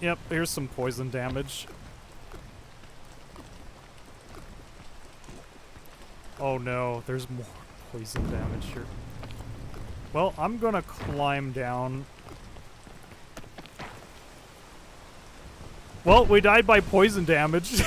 Yep, here's some poison damage. Oh no, there's more poison damage here. Well, I'm gonna climb down. Well, we died by poison damage.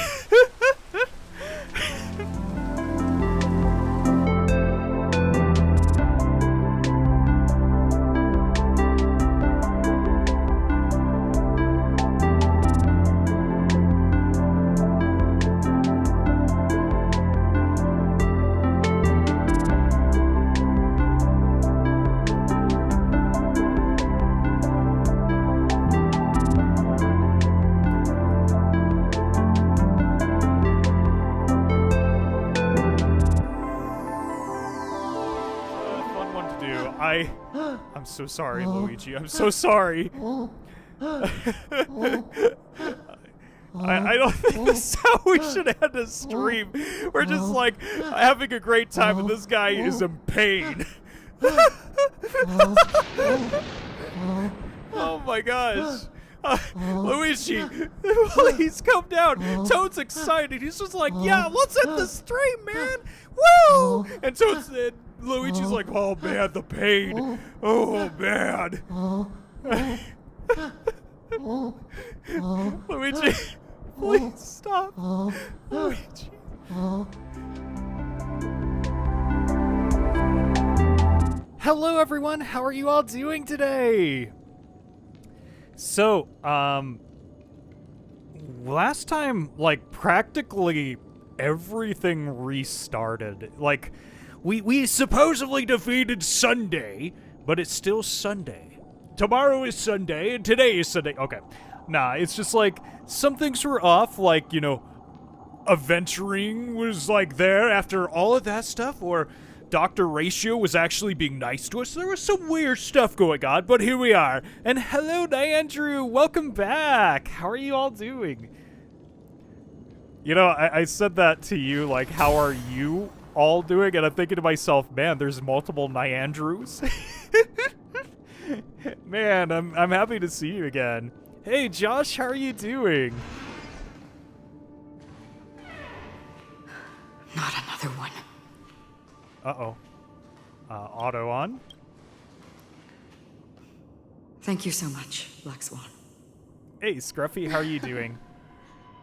I'm so sorry, Luigi. I'm so sorry. I don't think this is how we should end a stream. We're just like having a great time and this guy is in pain. Oh my gosh. Luigi, please come down. Toad's excited. He's just like, yeah, let's end the stream, man. Woo! And Toad's Luigi's like, oh man, the pain. Oh man. Luigi, please stop. Luigi. Hello everyone, how are you all doing today? So, last time, like, practically everything restarted. Like, we supposedly defeated Sunday, but it's still Sunday. Tomorrow is Sunday, and today is Sunday. Okay. Nah, it's just like, some things were off, like, you know, adventuring was, like, there after all of that stuff, or Dr. Ratio was actually being nice to us. There was some weird stuff going on, but here we are. And hello, Andrew. Welcome back. How are you all doing? You know, I said that to you, like, how are you all doing? And I'm thinking to myself, man, there's multiple Nyandrews. Man, I'm happy to see you again. Hey, Josh, how are you doing? Not another one. Uh-oh. Auto on. Thank you so much, Black Swan. Hey, Scruffy, how are you doing?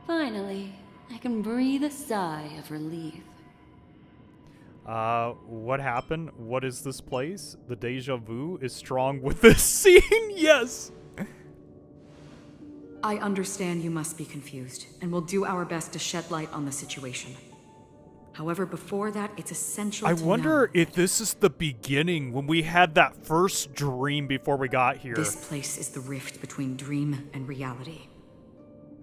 Finally, I can breathe a sigh of relief. What happened? What is this place? The deja vu is strong with this scene? Yes! I understand you must be confused, and we'll do our best to shed light on the situation. However, before that, it's essential to know. I wonder if this is the beginning, when we had that first dream before we got here. This place is the rift between dream and reality.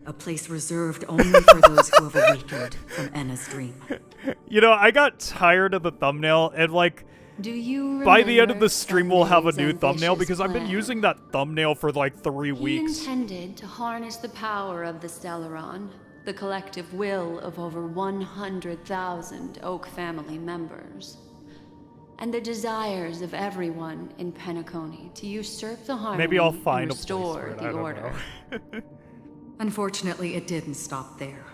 A place reserved only for those who have awakened from Enna's dream. You know, I got tired of the thumbnail, and like, Do you by the end of the stream we'll have a Sunday's new thumbnail, ambitious because I've been plan? using that thumbnail for like 3 He weeks. intended to harness the power of the Stellaron, the collective will of over 100,000 Oak family members, and the desires of everyone in Penacony to usurp the harmony Maybe I'll and find a place restore for it, I the don't order. know. Unfortunately, it didn't stop there.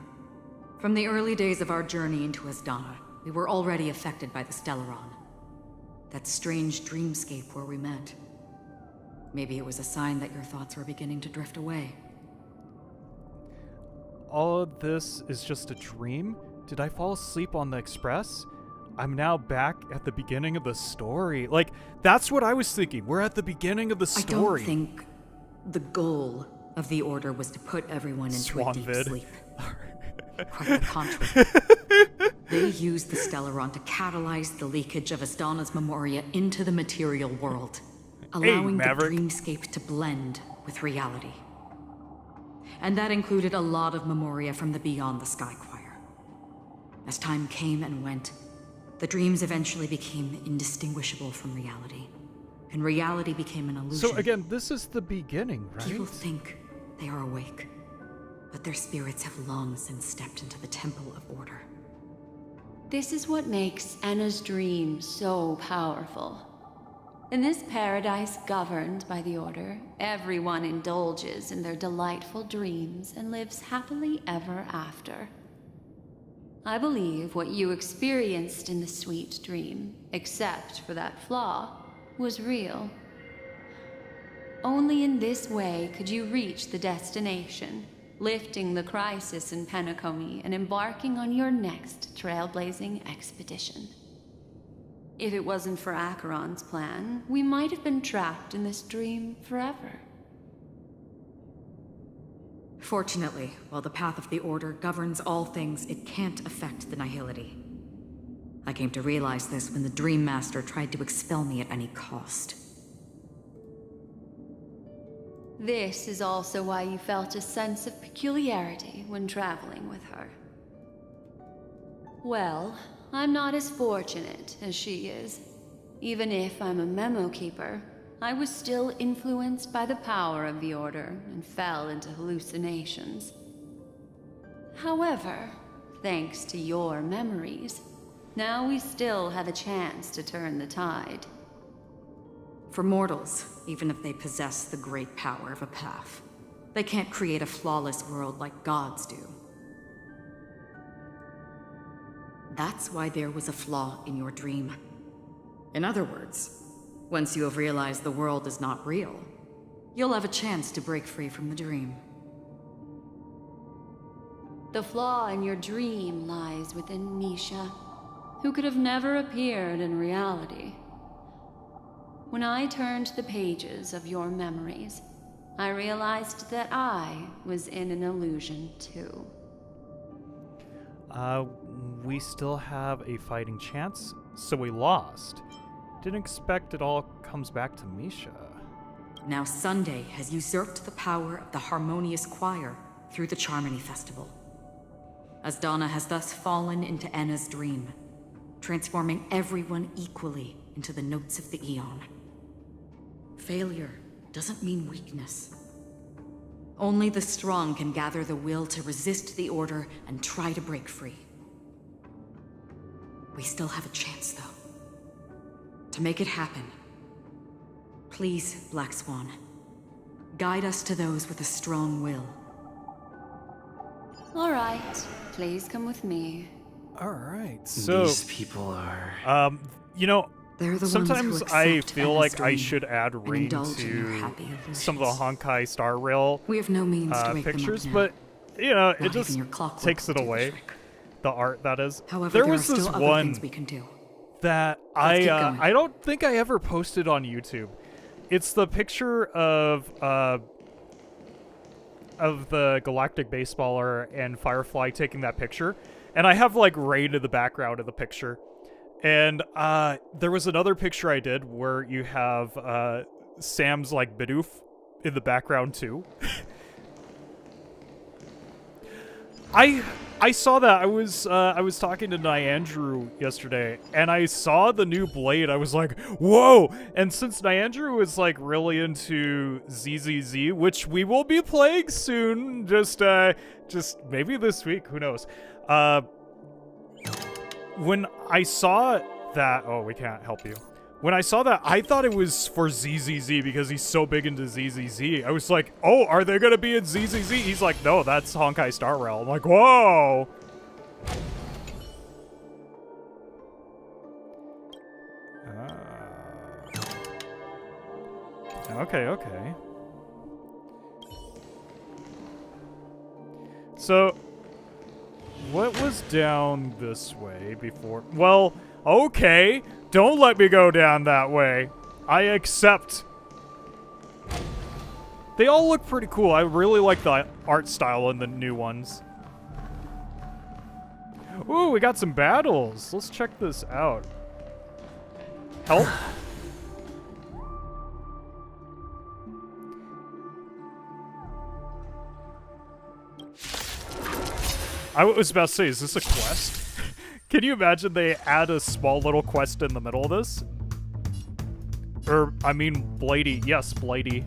From the early days of our journey into Asdana, we were already affected by the Stellaron. That strange dreamscape where we met. Maybe it was a sign that your thoughts were beginning to drift away. All of this is just a dream? Did I fall asleep on the express? I'm now back at the beginning of the story. Like, that's what I was thinking. We're at the beginning of the story. I don't think the goal of the Order was to put everyone into a deep Swanvid. sleep. Quite the contrary. They used the Stellaron to catalyze the leakage of Asdana's memoria into the material world, allowing the Maverick. dreamscape to blend with reality. And that included a lot of memoria from the Beyond the Sky Choir. As time came and went, the dreams eventually became indistinguishable from reality, and reality became an illusion. So again, this is the beginning, right? People think they are awake, but their spirits have long since stepped into the Temple of Order. This is what makes Enna's dream so powerful. In this paradise governed by the Order, everyone indulges in their delightful dreams and lives happily ever after. I believe what you experienced in the sweet dream, except for that flaw, was real. Only in this way could you reach the destination, lifting the crisis in Penacony and embarking on your next trailblazing expedition. If it wasn't for Acheron's plan, we might have been trapped in this dream forever. Fortunately, while the path of the Order governs all things, it can't affect the Nihility. I came to realize this when the Dream Master tried to expel me at any cost. This is also why you felt a sense of peculiarity when traveling with her. Well, I'm not as fortunate as she is. Even if I'm a memo keeper, I was still influenced by the power of the Order and fell into hallucinations. However, thanks to your memories, now we still have a chance to turn the tide. For mortals, even if they possess the great power of a path, they can't create a flawless world like gods do. That's why there was a flaw in your dream. In other words, once you have realized the world is not real, you'll have a chance to break free from the dream. The flaw in your dream lies within Misha, who could have never appeared in reality. When I turned the pages of your memories, I realized that I was in an illusion too. We still have a fighting chance, so we lost. Didn't expect it all comes back to Misha. Now Sunday has usurped the power of the Harmonious Choir through the Charmony Festival. Asdana has thus fallen into Enna's dream, transforming everyone equally into the notes of the Aeon. Failure doesn't mean weakness. Only the strong can gather the will to resist the Order and try to break free. We still have a chance, though. To make it happen, please, Black Swan, guide us to those with a strong will. All right, please come with me. All right, so these people are. You know, They're the sometimes ones who I accept feel Enna's like I dream should add and rain indulge in their to happy illusions. some of the Honkai Star Rail We have no means to wake pictures, them up now. but you know, Not it just even your clockwork takes will it do the away. trick. The art, that is. However, There there was are this still other one things we can do. that Let's keep going. I don't think I ever posted on YouTube. It's the picture of the Galactic Baseballer and Firefly taking that picture, and I have like rain in the background of the picture. And there was another picture I did where you have Sam's like Bidoof in the background too. I saw that. I was talking to Nyandrew yesterday, and I saw the new Blade. I was like, whoa! And since Nyandrew is like really into ZZZ, which we will be playing soon, just maybe this week, who knows? When I saw that, oh, we can't help you. When I saw that, I thought it was for ZZZ because he's so big into ZZZ. I was like, oh, are they going to be in ZZZ? He's like, no, that's Honkai Star Rail. I'm like, whoa. Okay. So, what was down this way before? Well, okay. Don't let me go down that way. I accept. They all look pretty cool. I really like the art style in the new ones. Ooh, we got some battles. Let's check this out. Help? I was about to say, is this a quest? Can you imagine they add a small little quest in the middle of this? Or, I mean, Bladey. Yes, Bladey.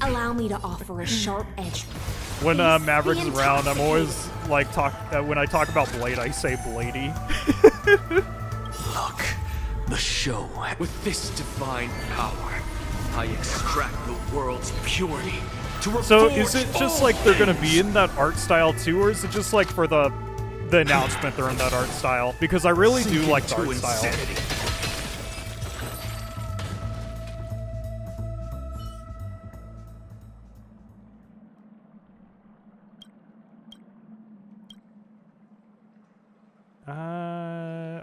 Allow me to offer a sharp edge. When Please Maverick's be around, I'm always intoxicated. like when I talk about Blade, I say Bladey. Look, The show. With this divine power, I extract the world's purity to So reforge is it just all like they're gonna be things. in that art style too, or is it just like for the announcement they're in that art style? Because I really do Sink like the into art style. insanity.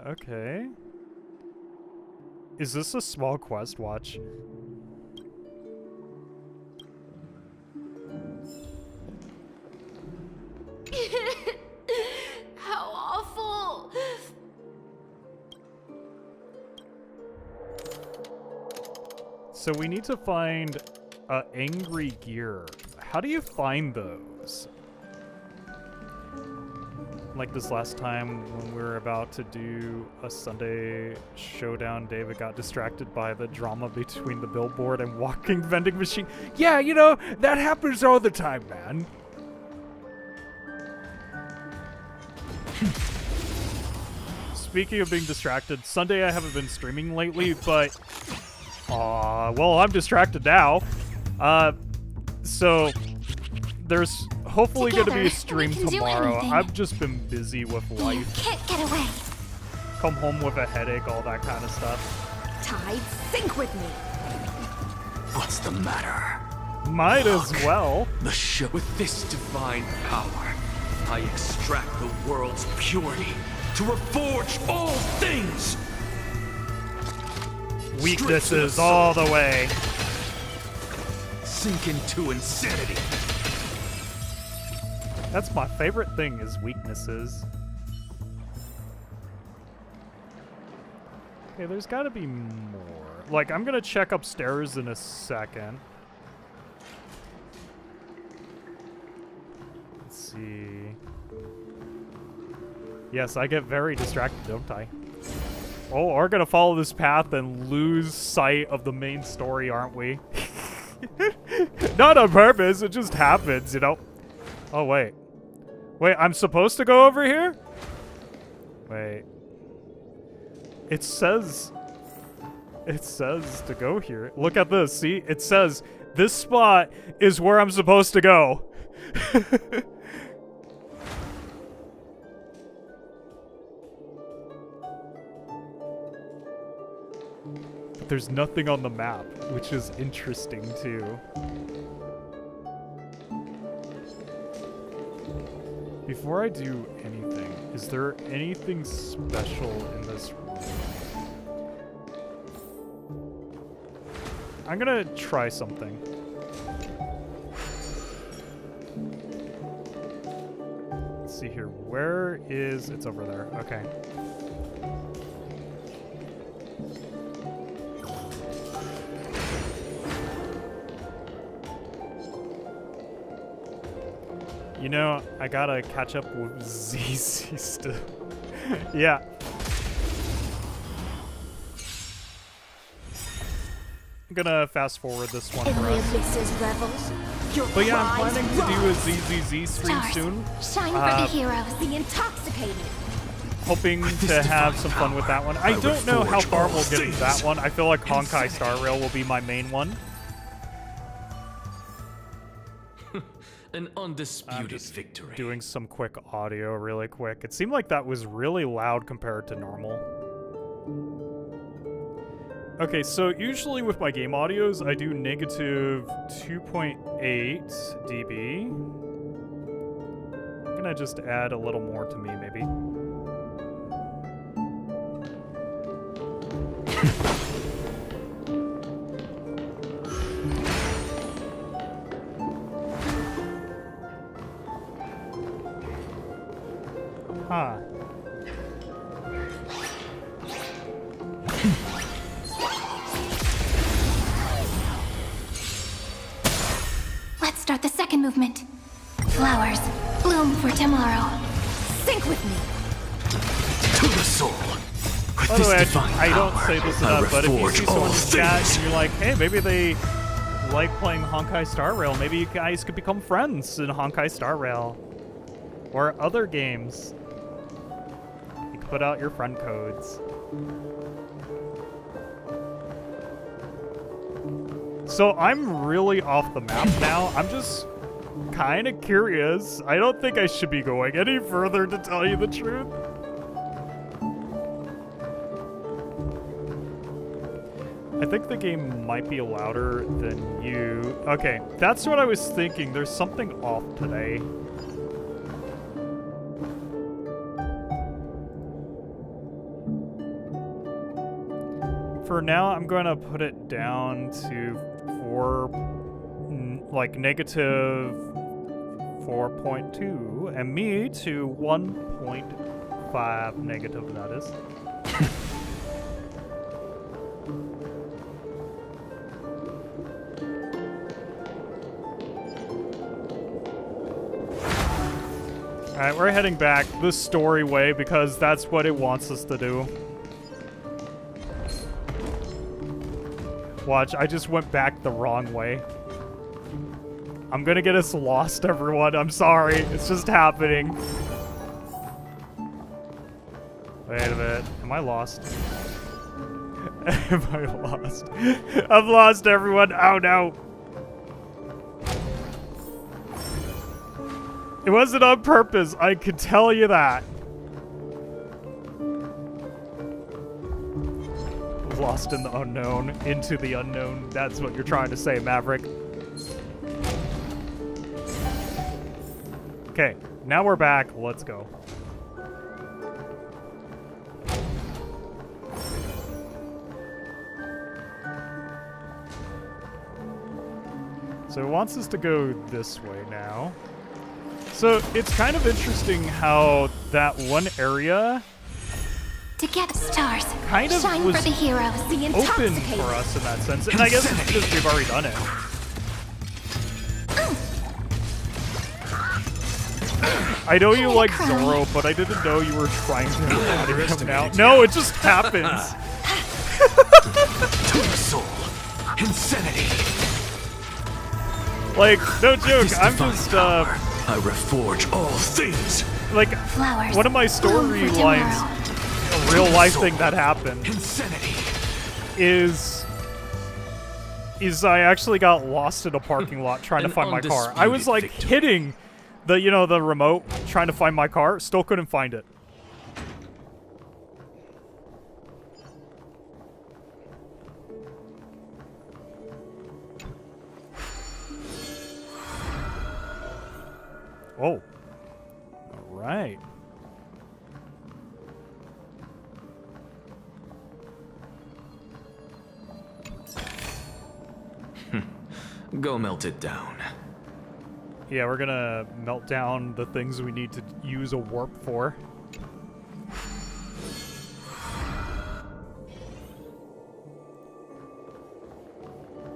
Okay. Is this a small quest? Watch. How awful! So we need to find angry gear. How do you find those? Like this last time when we were about to do a Sunday showdown, David got distracted by the drama between the billboard and walking vending machine. Yeah, you know, that happens all the time, man. Speaking of being distracted, Sunday I haven't been streaming lately, but well, I'm distracted now. So there's hopefully going to be a Together, stream we can do tomorrow. anything. I've just been busy with You life. can't get away. Come home with a headache, all that kind of stuff. Tide, sink with me. What's the matter? Might as well. The show. With this divine power, I extract the world's purity to reforge all things. Weaknesses all the way. Sink into insanity. That's my favorite thing is weaknesses. Okay, there's got to be more. Like, I'm going to check upstairs in a second. Let's see. Yes, I get very distracted, don't I? Oh, we're going to follow this path and lose sight of the main story, aren't we? Not on purpose, it just happens, you know? Oh, wait. Wait, I'm supposed to go over here? Wait. It says to go here. Look at this, see? It says, this spot is where I'm supposed to go. But there's nothing on the map, which is interesting too. Before I do anything, is there anything special in this room? I'm gonna try something. Let's see here. Where is... It's over there. Okay. You know, I gotta catch up with ZZ still. Yeah. I'm gonna fast forward this one In for the us. abysses revels, your But yeah, I'm cries planning to do a rise. ZZZ stream Stars, soon. shine for the heroes. The intoxicating. Hoping this to have divine some fun with that one. power, I I don't know how reforge far all we'll get into that things. one. I feel like Honkai Star Rail will be my main one. An I'm undisputed just victory. doing some quick audio really quick. It seemed like that was really loud compared to normal. Okay, so usually with my game audios, I do negative 2.8 dB. I'm gonna just add a little more to me, maybe. Huh. Let's start the second movement. Flowers, bloom for tomorrow. Sink with me. To the soul. With By the this way, divine I don't power, say this I enough, but if you reforge see someone all in chat things. and you're like, hey, maybe they like playing Honkai Star Rail, maybe you guys could become friends in Honkai Star Rail. Or other games. You can put out your friend codes. So I'm really off the map now. I'm just kind of curious. I don't think I should be going any further, to tell you the truth. I think the game might be louder than you. Okay, that's what I was thinking. There's something off today. For now, I'm going to put it down to negative 4.2, and me to 1.5 negative, that is. Alright, we're heading back the story way because that's what it wants us to do. Watch, I just went back the wrong way. I'm gonna get us lost, everyone. I'm sorry. It's just happening. Wait a minute. Am I lost? Am I lost? I'm lost, everyone. Oh, no. It wasn't on purpose. I can tell you that. Lost in the unknown, into the unknown. That's what you're trying to say, Maverick. Okay, now we're back. Let's go. So it wants us to go this way now. So it's kind of interesting how that one area Together, stars. kind of Shine was for the heroes. The open intoxicated. for us in that sense. And I guess it's because we've already done it. I know you like Zoro, but I didn't know you were trying to him now. No, it just happens. To the soul. Insanity. Like, no joke, This I'm divine just, power, I reforge all things. like, Flowers. one of my bloom story for lines, tomorrow. a real life thing that happened, Insanity. is I actually got lost in a parking lot trying to An find my car. I was, undisputed like, victory. hitting the, the remote, trying to find my car, still couldn't find it. Oh. All right. Go melt it down. Yeah, we're gonna melt down the things we need to use a warp for.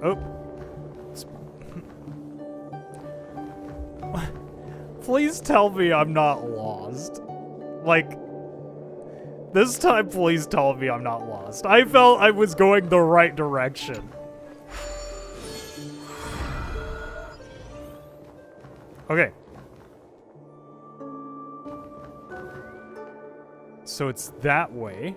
Oh. Please tell me I'm not lost. Like, this time, please tell me I'm not lost. I felt I was going the right direction. Okay. So it's that way.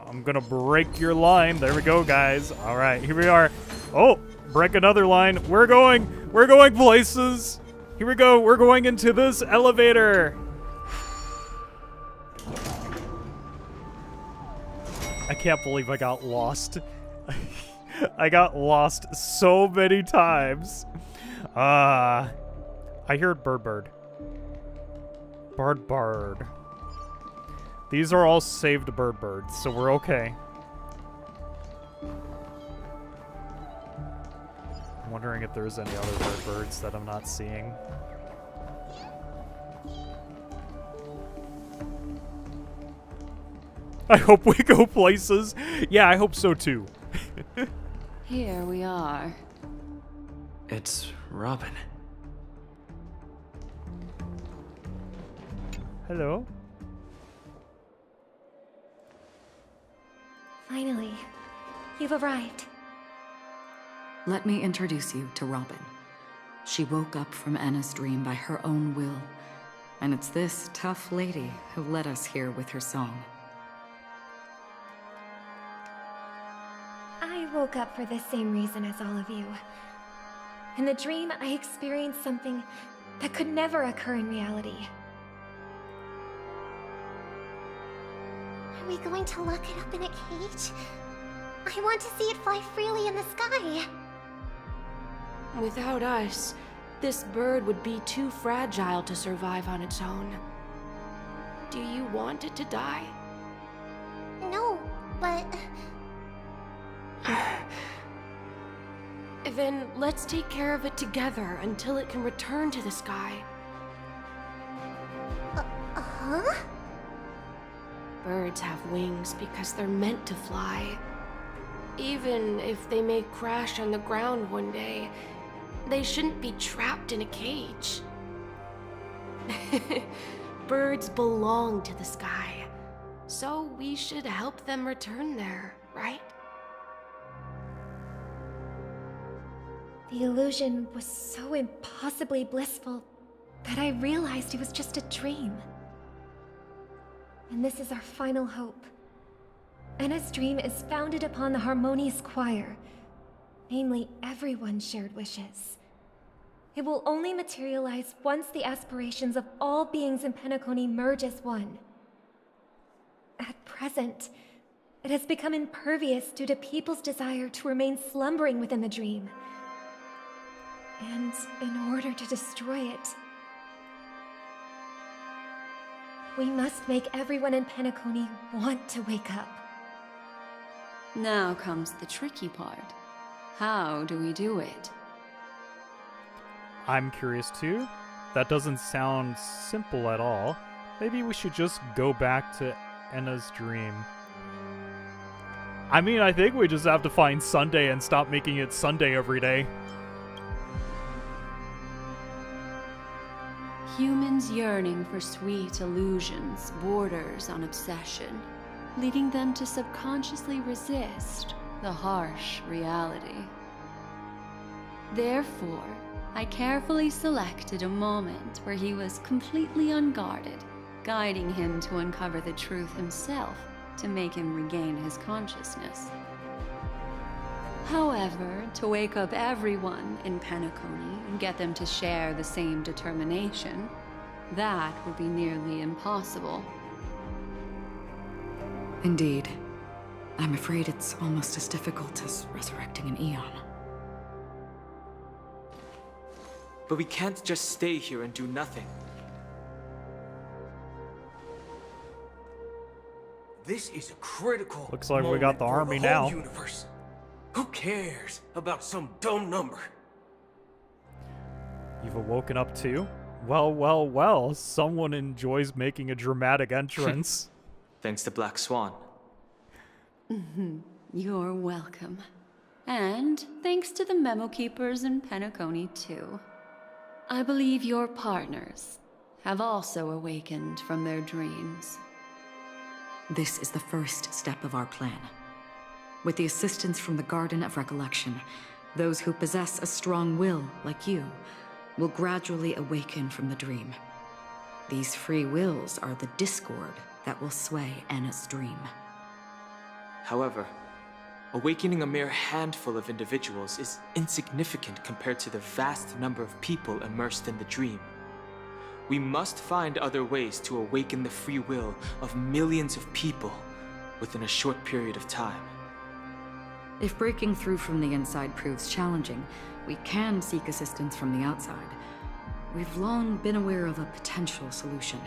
I'm gonna break your line. There we go, guys. All right, here we are. Oh, break another line. We're going places. Here we go. We're going into this elevator. I can't believe I got lost. I got lost so many times. I heard bird. Bird. These are all saved birds, so we're okay. I'm wondering if there's any other birds that I'm not seeing. I hope we go places. Yeah, I hope so too. Here we are. It's Robin. Hello? Finally, you've arrived. Let me introduce you to Robin. She woke up from Anna's dream by her own will And it's this tough lady who led us here with her song. I woke up for the same reason as all of you. In the dream, I experienced something that could never occur in reality. Are we going to lock it up in a cage? I want to see it fly freely in the sky. Without us, this bird would be too fragile to survive on its own. Do you want it to die? No, but... Then let's take care of it together until it can return to the sky. Huh? Birds have wings because they're meant to fly. Even if they may crash on the ground one day, they shouldn't be trapped in a cage. Birds belong to the sky, so we should help them return there, right? The illusion was so impossibly blissful that I realized it was just a dream. And this is our final hope. Anna's dream is founded upon the harmonious choir, namely everyone's shared wishes. It will only materialize once the aspirations of all beings in Penacony merge as one. At present, it has become impervious due to people's desire to remain slumbering within the dream. And in order to destroy it, we must make everyone in Penacony want to wake up. Now comes the tricky part. How do we do it? I'm curious too. That doesn't sound simple at all. Maybe we should just go back to Enna's dream. I mean, I think we just have to find Sunday and stop making it Sunday every day. Humans yearning for sweet illusions borders on obsession, leading them to subconsciously resist the harsh reality. Therefore, I carefully selected a moment where he was completely unguarded, guiding him to uncover the truth himself to make him regain his consciousness. However, to wake up everyone in Penacony and get them to share the same determination, that would be nearly impossible. Indeed. I'm afraid it's almost as difficult as resurrecting an Eon. But we can't just stay here and do nothing. This is a critical Looks like we got the moment for army whole now. Universe. Who cares about some dumb number? You've awoken up too? Well, well, well. Someone enjoys making a dramatic entrance. Thanks to Black Swan. You're welcome. And thanks to the memo keepers in Penacony, too. I believe your partners have also awakened from their dreams. This is the first step of our plan. With the assistance from the Garden of Recollection, those who possess a strong will, like you, will gradually awaken from the dream. These free wills are the discord that will sway Anna's dream. However, awakening a mere handful of individuals is insignificant compared to the vast number of people immersed in the dream. We must find other ways to awaken the free will of millions of people within a short period of time. If breaking through from the inside proves challenging, we can seek assistance from the outside. We've long been aware of a potential solution.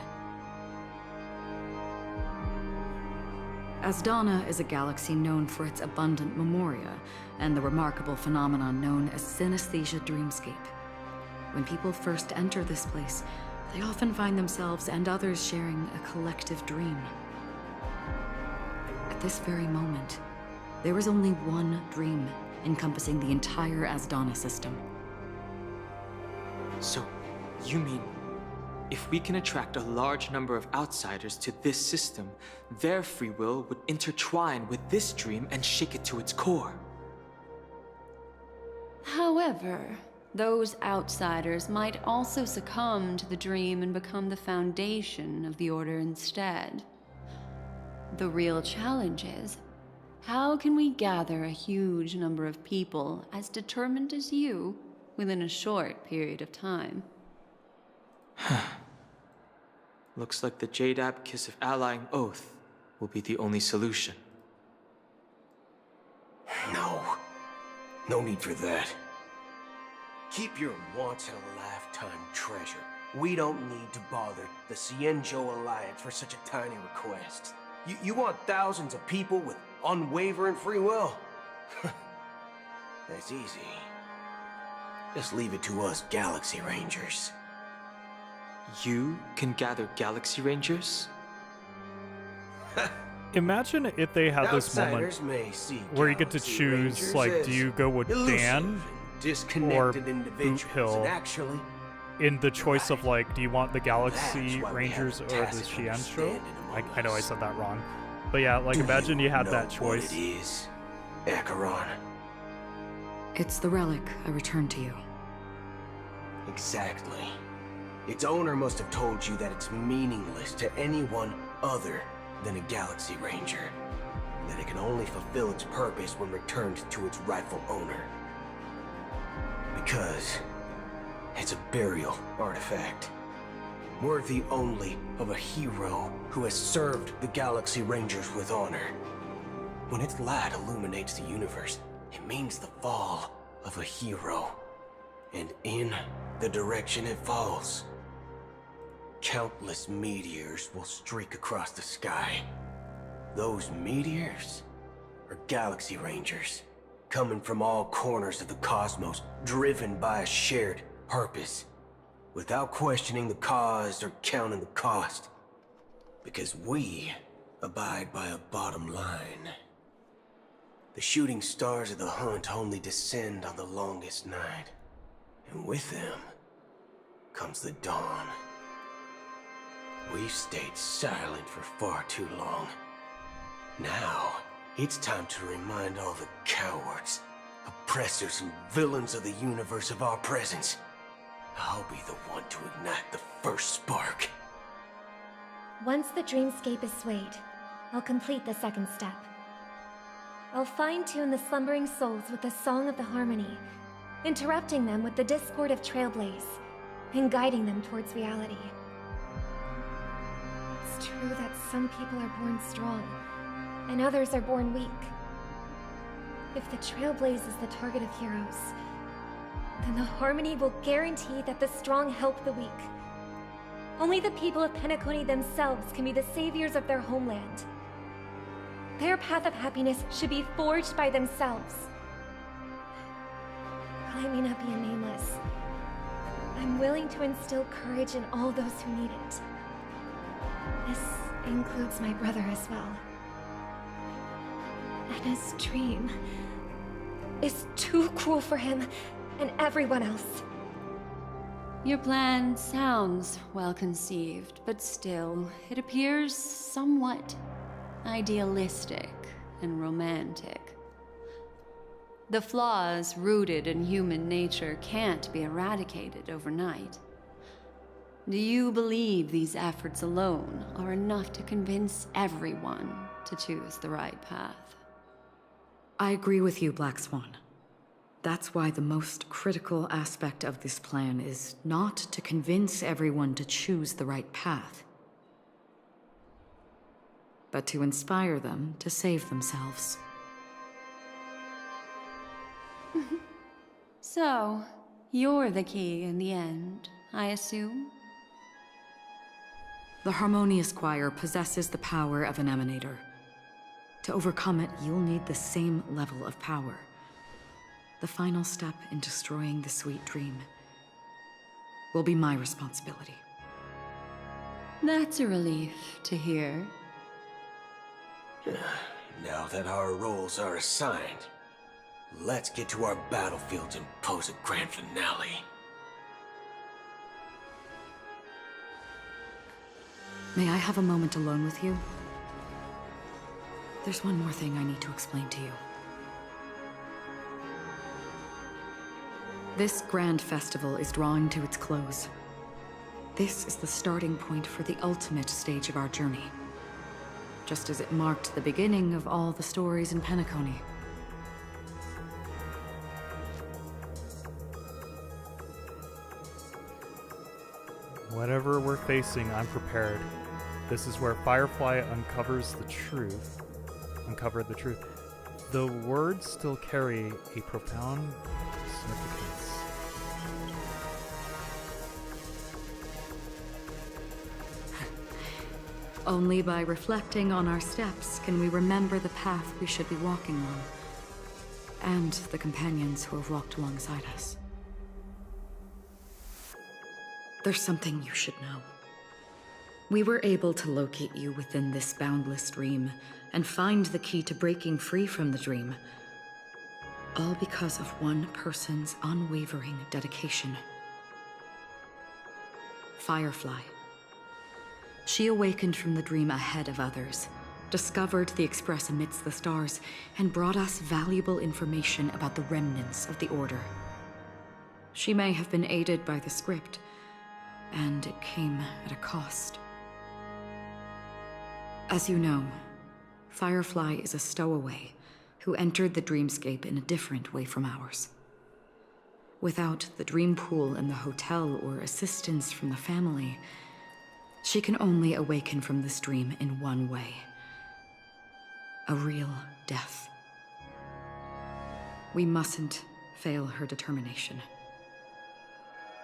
Asdana is a galaxy known for its abundant memoria and the remarkable phenomenon known as synesthesia dreamscape. When people first enter this place, they often find themselves and others sharing a collective dream. At this very moment, there is only one dream encompassing the entire Asdana system. So, you mean, if we can attract a large number of outsiders to this system, their free will would intertwine with this dream and shake it to its core? However, those outsiders might also succumb to the dream and become the foundation of the Order instead. The real challenge is, how can we gather a huge number of people as determined as you within a short period of time? Looks like the Jade Abacus of Allying Oath will be the only solution. No need for that. Keep your once-in-a-lifetime treasure. We don't need to bother the Cienjo Alliance for such a tiny request. You want thousands of people with unwavering free will? That's easy. Just leave it to us Galaxy Rangers. You can gather Galaxy Rangers? Imagine if they had this moment Outsiders may see where you get to Galaxy choose, Rangers like, as do you go with elusive Dan and or disconnected Boot individuals, Hill and actually, in the choice of, like, do you want the Galaxy that's why we Rangers have or a the tacit Shiensho? understanding I know I said that wrong. But yeah, like, imagine you had know that choice. What it is, Acheron. It's the relic I returned to you. Exactly. Its owner must have told you that it's meaningless to anyone other than a Galaxy Ranger. That it can only fulfill its purpose when returned to its rightful owner. Because it's a burial artifact. Worthy only of a hero who has served the Galaxy Rangers with honor. When its light illuminates the universe, it means the fall of a hero. And in the direction it falls, countless meteors will streak across the sky. Those meteors are Galaxy Rangers, coming from all corners of the cosmos, driven by a shared purpose, without questioning the cause or counting the cost. Because we abide by a bottom line. The shooting stars of the hunt only descend on the longest night, and with them comes the dawn. We've stayed silent for far too long. Now, it's time to remind all the cowards, oppressors, and villains of the universe of our presence. I'll be the one to ignite the first spark. Once the dreamscape is swayed, I'll complete the second step. I'll fine-tune the slumbering souls with the Song of the Harmony, interrupting them with the discord of Trailblaze, and guiding them towards reality. It's true that some people are born strong, and others are born weak. If the Trailblaze is the target of heroes, then the Harmony will guarantee that the strong help the weak. Only the people of Penacony themselves can be the saviors of their homeland. Their path of happiness should be forged by themselves. While I may not be a nameless, I'm willing to instill courage in all those who need it. This includes my brother as well. And his dream is too cruel for him and everyone else. Your plan sounds well conceived, but still, it appears somewhat idealistic and romantic. The flaws rooted in human nature can't be eradicated overnight. Do you believe these efforts alone are enough to convince everyone to choose the right path? I agree with you, Black Swan. That's why the most critical aspect of this plan is not to convince everyone to choose the right path, but to inspire them to save themselves. So, you're the key in the end, I assume? The Harmonious Choir possesses the power of an emanator. To overcome it, you'll need the same level of power. The final step in destroying the sweet dream will be my responsibility. That's a relief to hear. Now that our roles are assigned, let's get to our battlefields and pose a grand finale. May I have a moment alone with you? There's one more thing I need to explain to you. This grand festival is drawing to its close. This is the starting point for the ultimate stage of our journey. Just as it marked the beginning of all the stories in Penacony. Whatever we're facing, I'm prepared. This is where Firefly uncovers the truth. Uncovered the truth. The words still carry a profound significance. Only by reflecting on our steps can we remember the path we should be walking on, and the companions who have walked alongside us. There's something you should know. We were able to locate you within this boundless dream, and find the key to breaking free from the dream. All because of one person's unwavering dedication. Firefly. She awakened from the dream ahead of others, discovered the Express amidst the stars, and brought us valuable information about the remnants of the Order. She may have been aided by the script, and it came at a cost. As you know, Firefly is a stowaway who entered the dreamscape in a different way from ours. Without the dream pool in the hotel or assistance from the family, she can only awaken from this dream in one way. A real death. We mustn't fail her determination.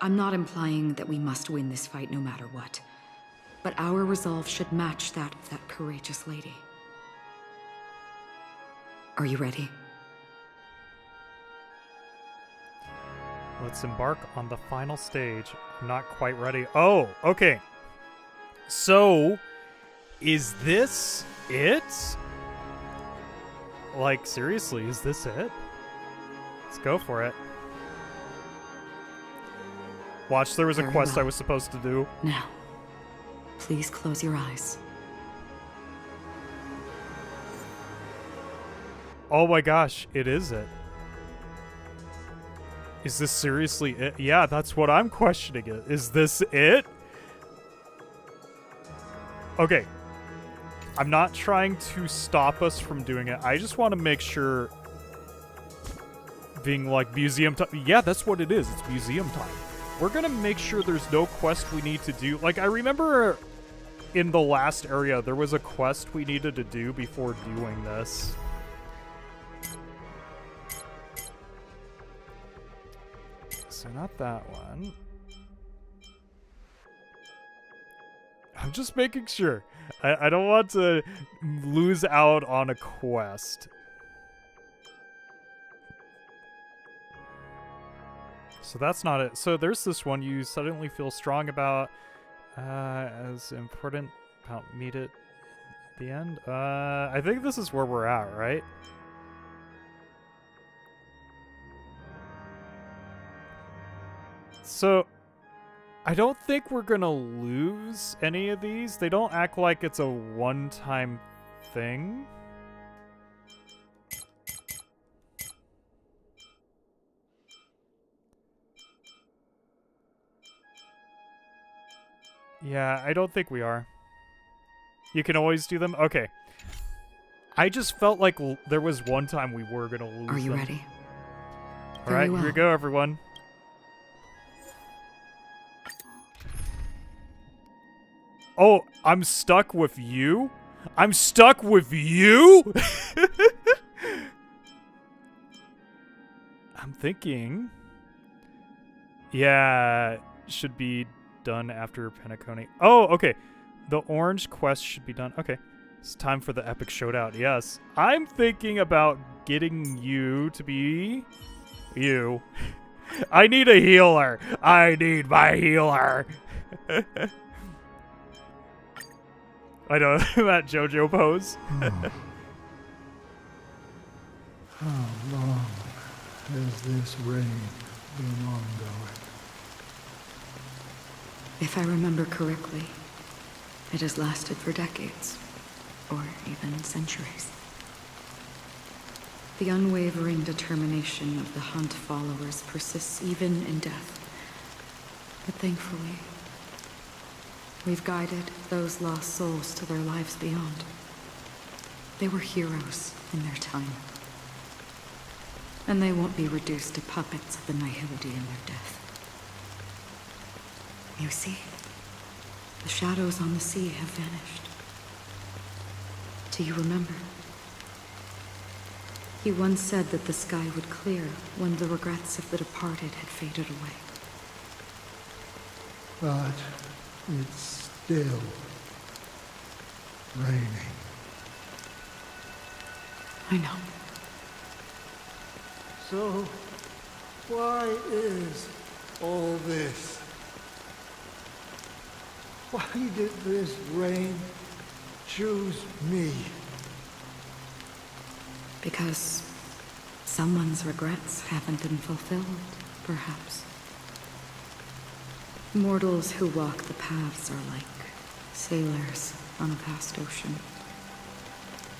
I'm not implying that we must win this fight no matter what, but our resolve should match that of that courageous lady. Are you ready? Let's embark on the final stage. I'm not quite ready. Oh, okay. So, is this it? Like, seriously, is this it? Let's go for it. Watch, there was a quest I was supposed to do. Now, please close your eyes. Oh my gosh, it is it. Is this seriously it? Yeah, that's what I'm questioning it. Is this it? Okay. I'm not trying to stop us from doing it. I just want to make sure being like museum time. Yeah, that's what it is. It's museum time. We're going to make sure there's no quest we need to do. Like, I remember in the last area, there was a quest we needed to do before doing this. So not that one. I'm just making sure. I don't want to lose out on a quest. So that's not it. So there's this one you suddenly feel strong about as important about meet it at the end. I think this is where we're at, right? So I don't think we're gonna lose any of these. They don't act like it's a one-time thing. Yeah, I don't think we are. You can always do them? Okay. I just felt like there was one time we were gonna lose them. Are you ready? Alright, here we go, everyone. Oh, I'm stuck with you? I'm stuck with you? I'm thinking... Yeah, should be done after Penacony. Oh, okay. The orange quest should be done. Okay. It's time for the epic showdown. Yes. I'm thinking about getting you to be... you. I need a healer. I need my healer. I know, that JoJo pose. How long has this reign been ongoing? If I remember correctly, it has lasted for decades, or even centuries. The unwavering determination of the Hunt followers persists even in death. But thankfully, we've guided those lost souls to their lives beyond. They were heroes in their time. And they won't be reduced to puppets of the Nihility in their death. You see, the shadows on the sea have vanished. Do you remember? He once said that the sky would clear when the regrets of the departed had faded away. But it's still raining. I know. So, why is all this? Why did this rain choose me? Because someone's regrets haven't been fulfilled, perhaps. Mortals who walk the paths are like sailors on a vast ocean,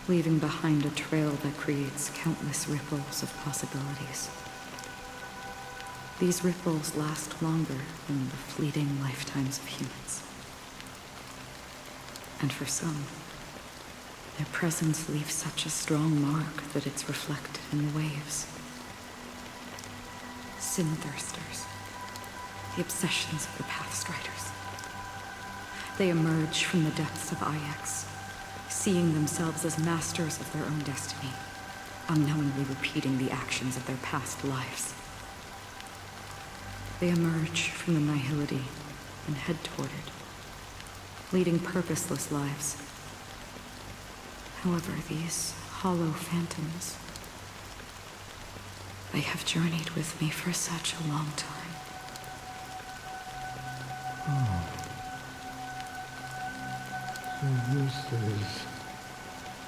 leaving behind a trail that creates countless ripples of possibilities. These ripples last longer than the fleeting lifetimes of humans. And for some, their presence leaves such a strong mark that it's reflected in the waves. Sin-thirsters, the obsessions of the Pathstriders. They emerge from the depths of Ix, seeing themselves as masters of their own destiny, unknowingly repeating the actions of their past lives. They emerge from the Nihility and head toward it, leading purposeless lives. However, these hollow phantoms, they have journeyed with me for such a long time. Oh. So this is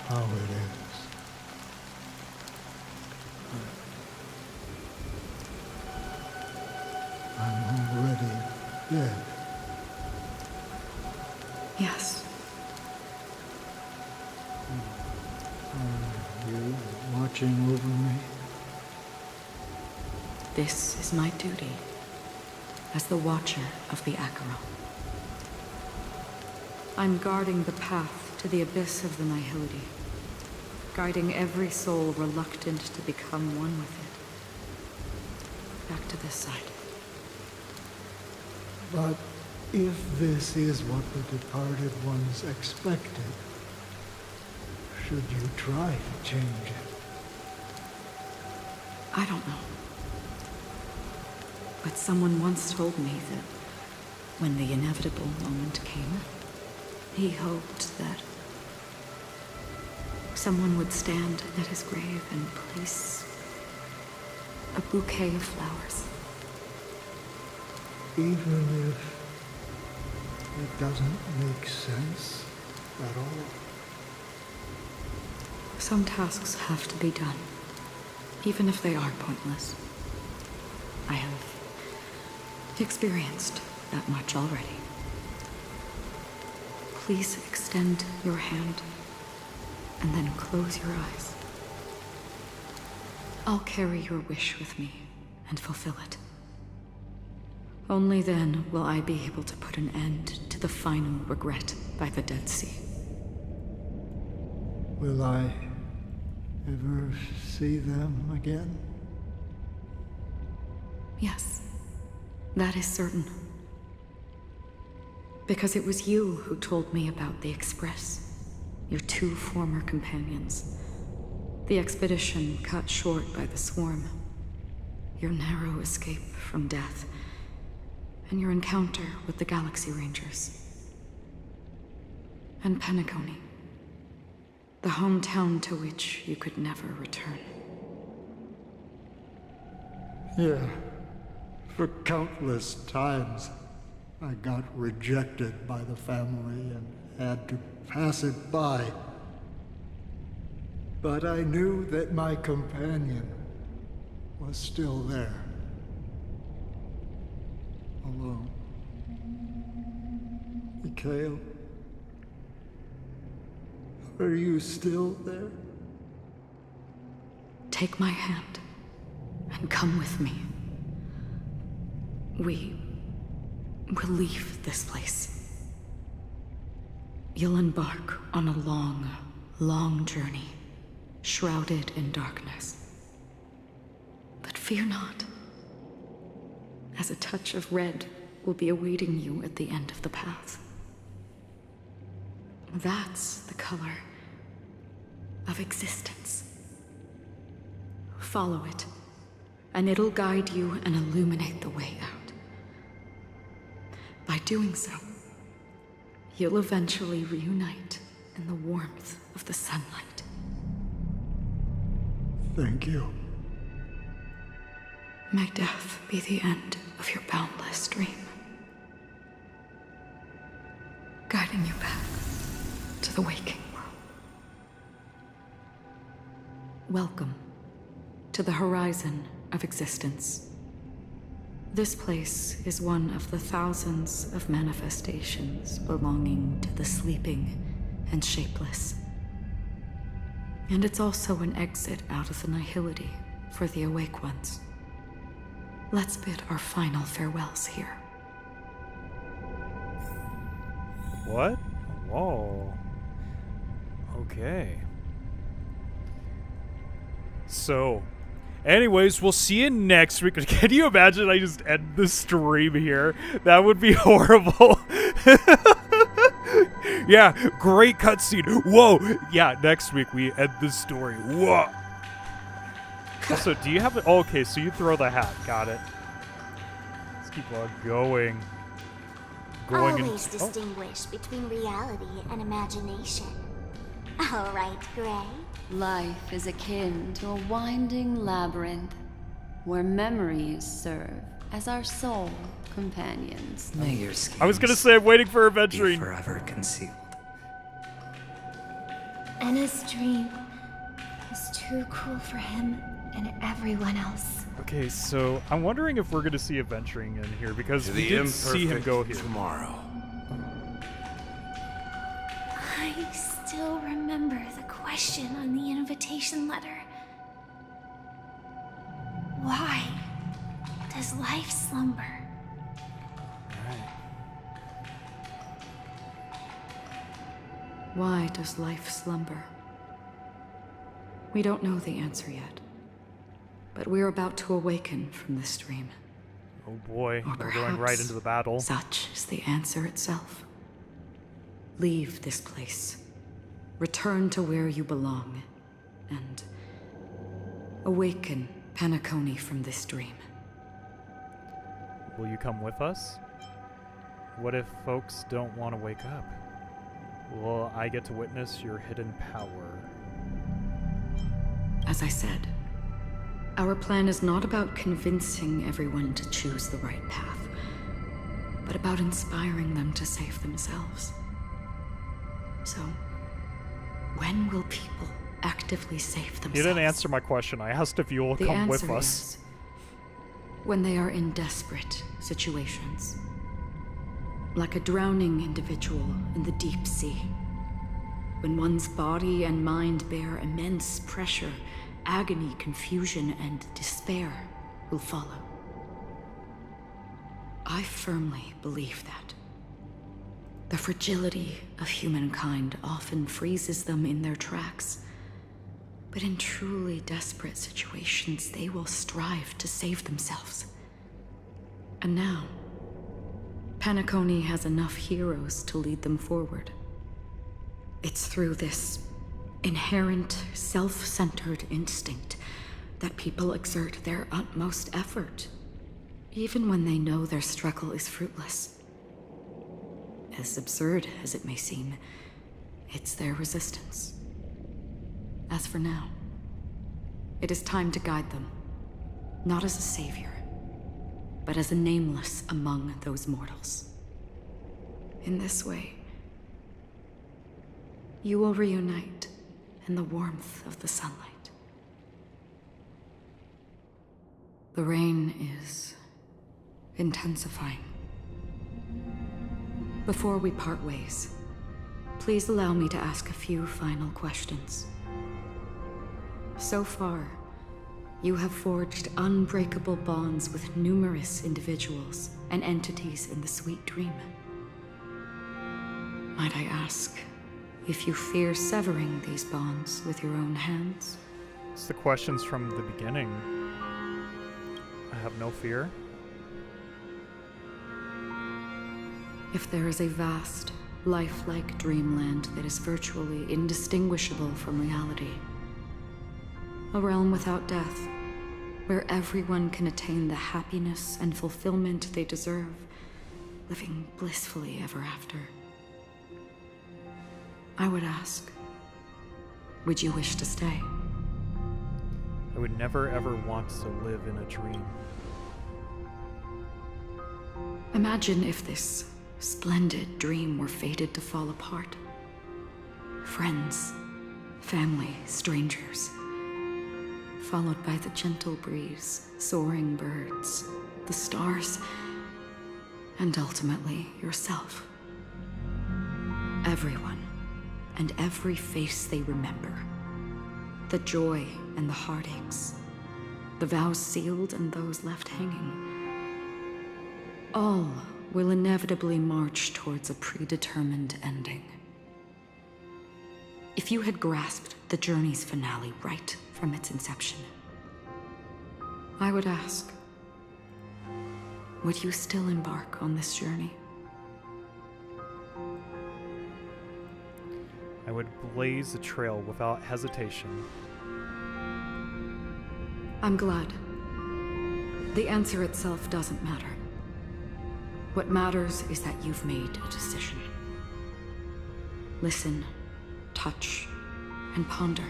how it is. I'm already dead. Yes. Are you watching over me? This is my duty as the Watcher of the Acheron. I'm guarding the path to the abyss of the Nihility, guiding every soul reluctant to become one with it. Back to this side. But if this is what the departed ones expected, should you try to change it? I don't know. But someone once told me that when the inevitable moment came, he hoped that someone would stand at his grave and place a bouquet of flowers. Even if it doesn't make sense at all? Some tasks have to be done, even if they are pointless. I have experienced that much already. Please extend your hand and then close your eyes. I'll carry your wish with me and fulfill it. Only then will I be able to put an end to the final regret by the Dead Sea. Will I ever see them again? Yes, that is certain. Because it was you who told me about the Express, your two former companions. The expedition cut short by the swarm. Your narrow escape from death. And your encounter with the Galaxy Rangers. And Penacony. The hometown to which you could never return. Yeah. For countless times, I got rejected by the family and had to pass it by. But I knew that my companion was still there. Alone. Mikhail, are you still there? take my hand and come with me. We will leave this place. You'll embark on a long, long journey, shrouded in darkness. But fear not, as a touch of red will be awaiting you at the end of the path. That's the color of existence. Follow it, and it'll guide you and illuminate the way out. By doing so, you'll eventually reunite in the warmth of the sunlight. Thank you. May death be the end of your boundless dream, guiding you back to the waking world. Welcome to the horizon of existence. This place is one of the thousands of manifestations belonging to the sleeping and shapeless. And it's also an exit out of the nihility for the awake ones. Let's bid our final farewells here. What? Whoa. Okay. So, anyways, we'll see you next week. Can you imagine I just end the stream here? That would be horrible. Yeah, great cutscene. Whoa. Yeah, next week we end the story. Whoa. Also, do you have it? Oh, okay, so you throw the hat. Got it. Let's keep on going. Always distinguish between reality and imagination. All right, Gray. Life is akin to a winding labyrinth where memories serve as our sole companions. May your schemes I was gonna say I'm waiting for be adventuring. forever concealed. Anna's dream is too cruel for him and everyone else. Okay, so I'm wondering if we're gonna see adventuring in here because To we the did see him go here. tomorrow. I still remember the question on the invitation letter. Why does life slumber? Why does life slumber? We don't know the answer yet, but we're about to awaken from this dream. Oh boy, Or we're going right perhaps into the battle. Such is the answer itself. Leave this place. Return to where you belong. And awaken Penacony from this dream. Will you come with us? What if folks don't want to wake up? Will I get to witness your hidden power? As I said, our plan is not about convincing everyone to choose the right path, but about inspiring them to save themselves. So, when will people actively save themselves? You didn't answer my question. I asked if you will The come with answer us. is when they are in desperate situations. Like a drowning individual in the deep sea. When one's body and mind bear immense pressure, agony, confusion, and despair will follow. I firmly believe that. The fragility of humankind often freezes them in their tracks. But in truly desperate situations, they will strive to save themselves. And now, Penacony has enough heroes to lead them forward. It's through this inherent, self-centered instinct that people exert their utmost effort, even when they know their struggle is fruitless. As absurd as it may seem, it's their resistance. As for now, it is time to guide them, not as a savior, but as a nameless among those mortals. In this way, you will reunite in the warmth of the sunlight. The rain is intensifying. Before we part ways, please allow me to ask a few final questions. So far, You have forged unbreakable bonds with numerous individuals and entities in the sweet dream. Might I ask if you fear severing these bonds with your own hands? It's the questions from the beginning. I have no fear. If there is a vast, lifelike dreamland that is virtually indistinguishable from reality, a realm without death, where everyone can attain the happiness and fulfillment they deserve, living blissfully ever after, I would ask, would you wish to stay? I would never ever want to live in a dream. Imagine if this splendid dream were fated to fall apart. Friends, family, strangers, followed by the gentle breeze, soaring birds, the stars, and ultimately yourself. Everyone, and every face they remember. The joy and the heartaches, the vows sealed and those left hanging. All will inevitably march towards a predetermined ending. If you had grasped the journey's finale right from its inception, I would ask, would you still embark on this journey? I would blaze a trail without hesitation. I'm glad. The answer itself doesn't matter. What matters is that you've made a decision. Listen, touch, and ponder.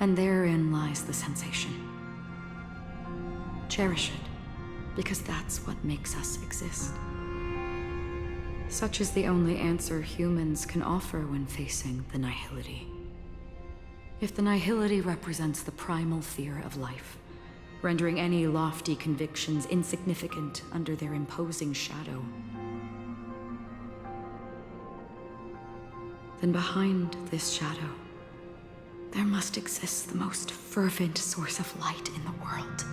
And therein lies the sensation. Cherish it, because that's what makes us exist. Such is the only answer humans can offer when facing the nihility. If the nihility represents the primal fear of life, rendering any lofty convictions insignificant under their imposing shadow, then behind this shadow, there must exist the most fervent source of light in the world.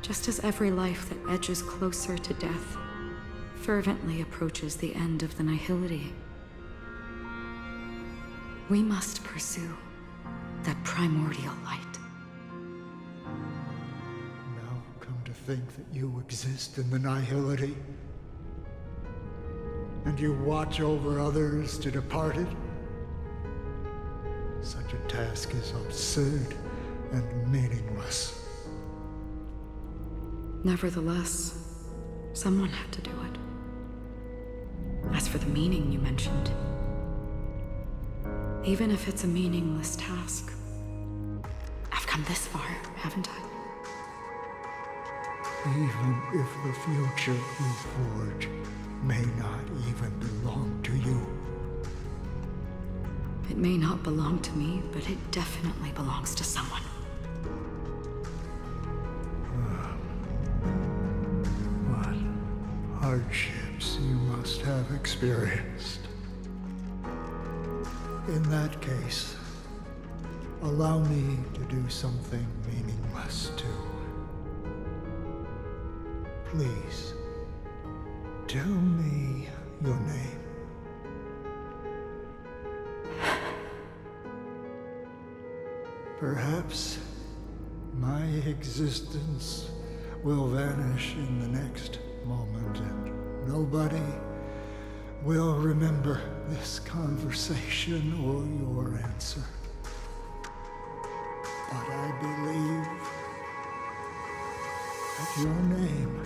Just as every life that edges closer to death fervently approaches the end of the nihility, we must pursue that primordial light. Now come to think that you exist in the nihility, and you watch over others to depart it. Such a task is absurd and meaningless. Nevertheless, someone had to do it. As for the meaning you mentioned, even if it's a meaningless task, I've come this far, haven't I? Even if the future you forge may not even belong to you. It may not belong to me, but it definitely belongs to someone. What hardships you must have experienced. In that case, allow me to do something meaningless too. Please, tell me your name. Perhaps my existence will vanish in the next moment, and nobody will remember this conversation or your answer. But I believe that your name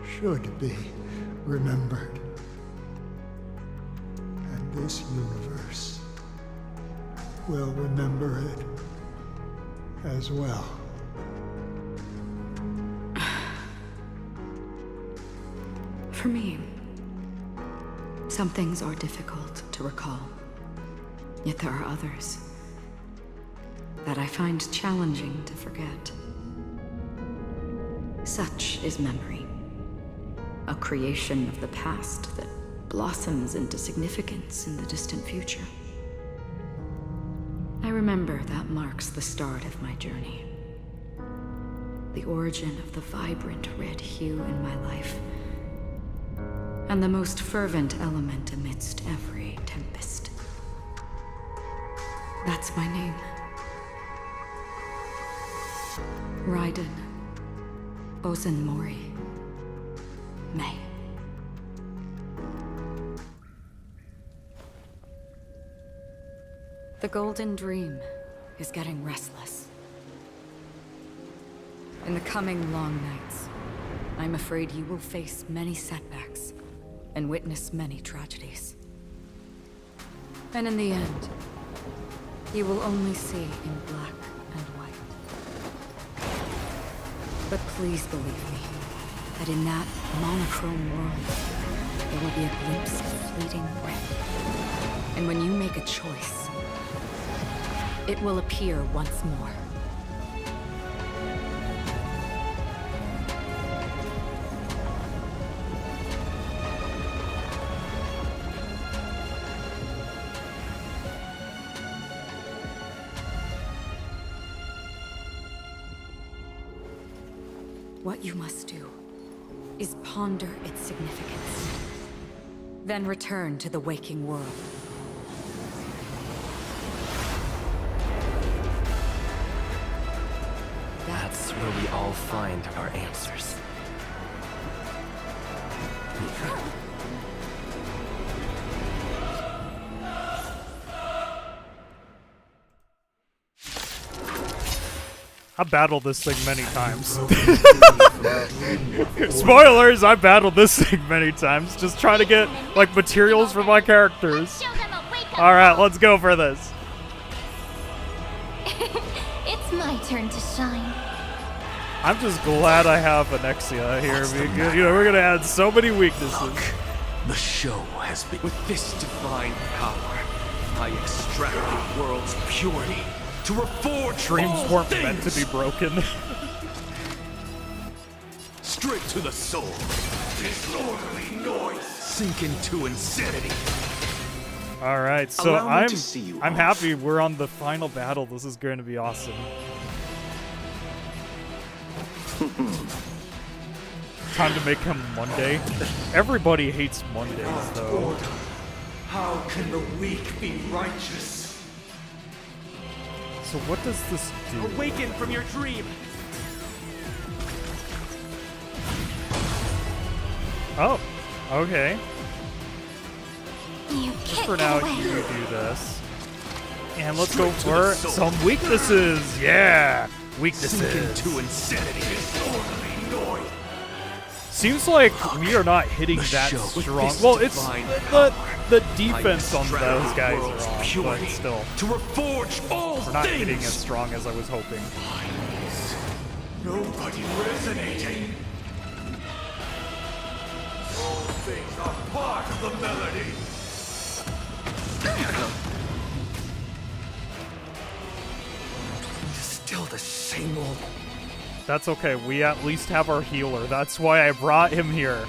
should be remembered. And this universe will remember it as well. For me, some things are difficult to recall, yet there are others that I find challenging to forget. Such is memory, a creation of the past that blossoms into significance in the distant future. remember that marks the start of my journey. The origin of the vibrant red hue in my life, and the most fervent element amidst every tempest. That's my name. Raiden Ozenmori May. The Golden Dream is getting restless. In the coming long nights, I'm afraid you will face many setbacks and witness many tragedies. And in the end, you will only see in black and white. But please believe me, that in that monochrome world, there will be a glimpse of fleeting red. And when you make a choice, it will appear once more. What you must do is ponder its significance, then return to the waking world. That's where we all find our answers. I battled this thing many times. Spoilers, I battled this thing many times. Just trying to get, like, materials for my characters. Alright, let's go for this. It's my turn to shine. I'm just glad I have Anexia here. Because, you know, we're gonna add so many weaknesses. Look, the show has been. With this divine power, I extract the world's purity to reforge Dreams all weren't things. meant to be broken. Straight to the soul. Disorderly noise. Sink into insanity. Alright, so Allow me to see you I'm off. happy we're on the final battle. This is going to be awesome. Time to make him Monday. Everybody hates Mondays, though. How can the weak be righteous? So what does this do? Awaken from your dream. Oh, okay. You Just can't for get now, away. you do this. And let's go for some weaknesses. Yeah, weaknesses. Sink into insanity. Disorderly noise. Seems like we are not hitting The that show with strong. this Well, it's divine the power, defense I on extract those the guys world's are off, but purity still, to reforge all we're not things. hitting as strong as I was hoping. Nobody resonating. All things are part of the melody. Still the same old. That's okay. We at least have our healer. That's why I brought him here.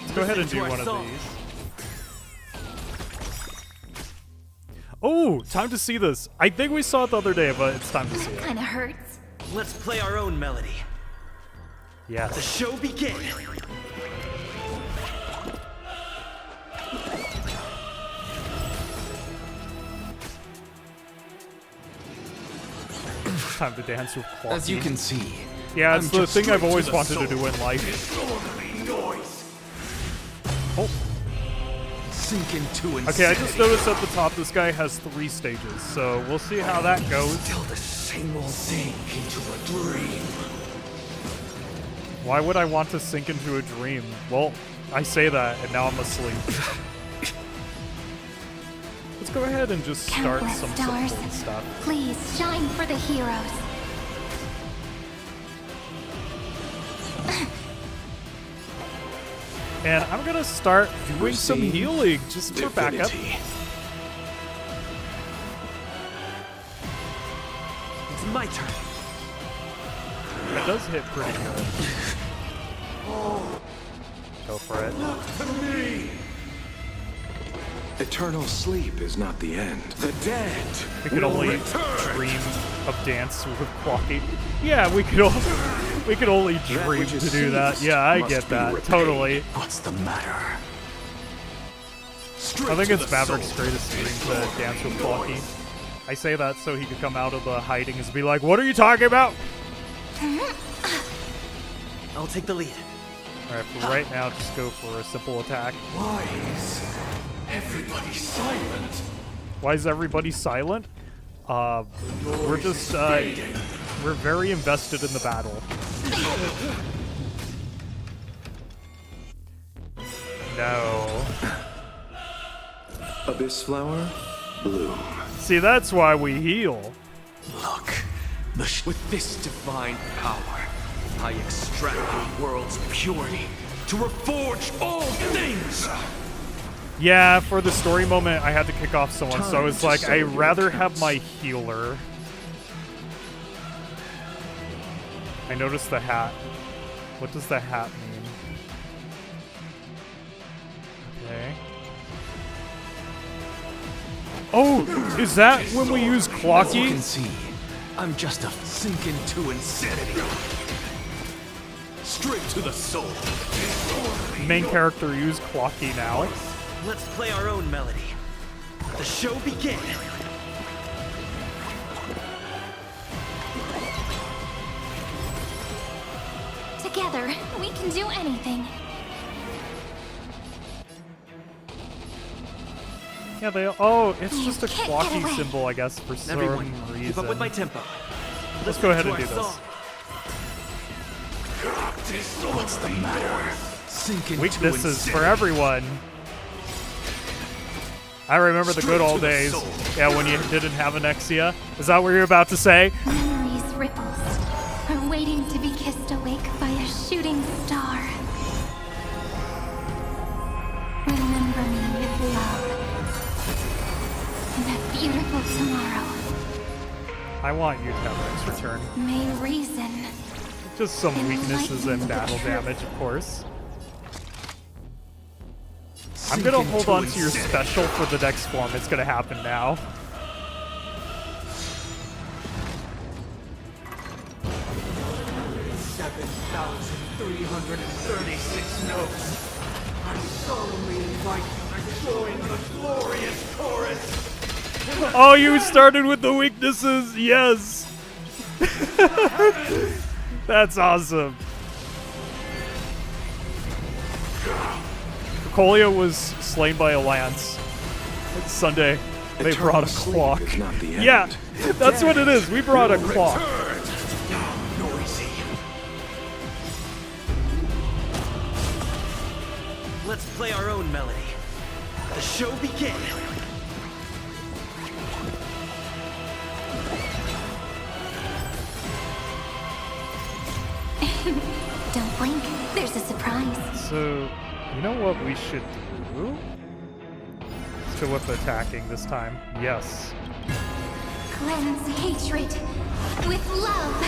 Let's go ahead and do one of these. Oh, time to see this. I think we saw it the other day, but it's time to see it. Kinda hurts. Let's play our own melody. The Yes. show begin. Time to dance with quality. As you can see, Yeah, it's I'm the just thing I've straight always to the wanted to soul. do in life. Disorderly noise. Oh, Sink into insanity. okay, I just noticed at the top this guy has 3 stages, so we'll see how that goes. Still the same old thing into a dream. Why would I want to sink into a dream? Well, I say that, and now I'm asleep. Let's go ahead and just start Countless some stars. support stuff. Please shine for the heroes. And I'm gonna start doing some Proceed. healing just for backup. Divinity. It's my turn. That does hit pretty good. Go for it. Eternal sleep is not the end. The dead. We could only dream of dance with Clocky. Yeah, we could only dream to do that. Yeah, I get that. Totally. What's the matter? I think it's Maverick's greatest dream to dance with Clocky. I say that so he could come out of the hiding and be like, "What are you talking about?" I'll take the lead. Alright, for right now, just go for a simple attack. Why is everybody silent? Why is everybody silent? We're just, we're very invested in the battle. No. Abyss flower, bloom. See, that's why we heal. Look, with this divine power, I extract the world's purity to reforge all things! Yeah, for the story moment, I had to kick off someone, so I was like, I'd rather have my healer. I noticed the hat. What does the hat mean? Okay. Oh, is that when we use As you Clocky? can see, I'm just a sink into insanity. Straight to the soul. Main character use Clocky now. Let's play our own melody. The show begin. Together, we can do anything. Yeah, they. Oh, it's just a can't get Clocky away. symbol, I guess, for some Everyone, reason. keep up with my tempo. Let's go ahead and do this. What's the matter? Sink into Weaknesses insanity. for everyone. I remember the good old days. Yeah, when you didn't have Anexia. Is that what you're about to say? Memories ripples are waiting to be kissed awake by a shooting star. Remember me with love. In that beautiful tomorrow, I want you to have X return. may reason. Just some weaknesses and battle damage, of course. I'm gonna hold on to your special for the next form. It's gonna happen now. notes. I solemnly invite you to join the glorious chorus. Oh, you started with the weaknesses. Yes. That's awesome. Colia was slain by a lance. It's Sunday. They brought a clock. Yeah, that's what it is. We brought a clock. Noisy. Let's play our own melody. The show begin. Don't blink. There's a surprise. So, you know what we should do? Let's go with attacking this time. Yes. Cleanse hatred with love.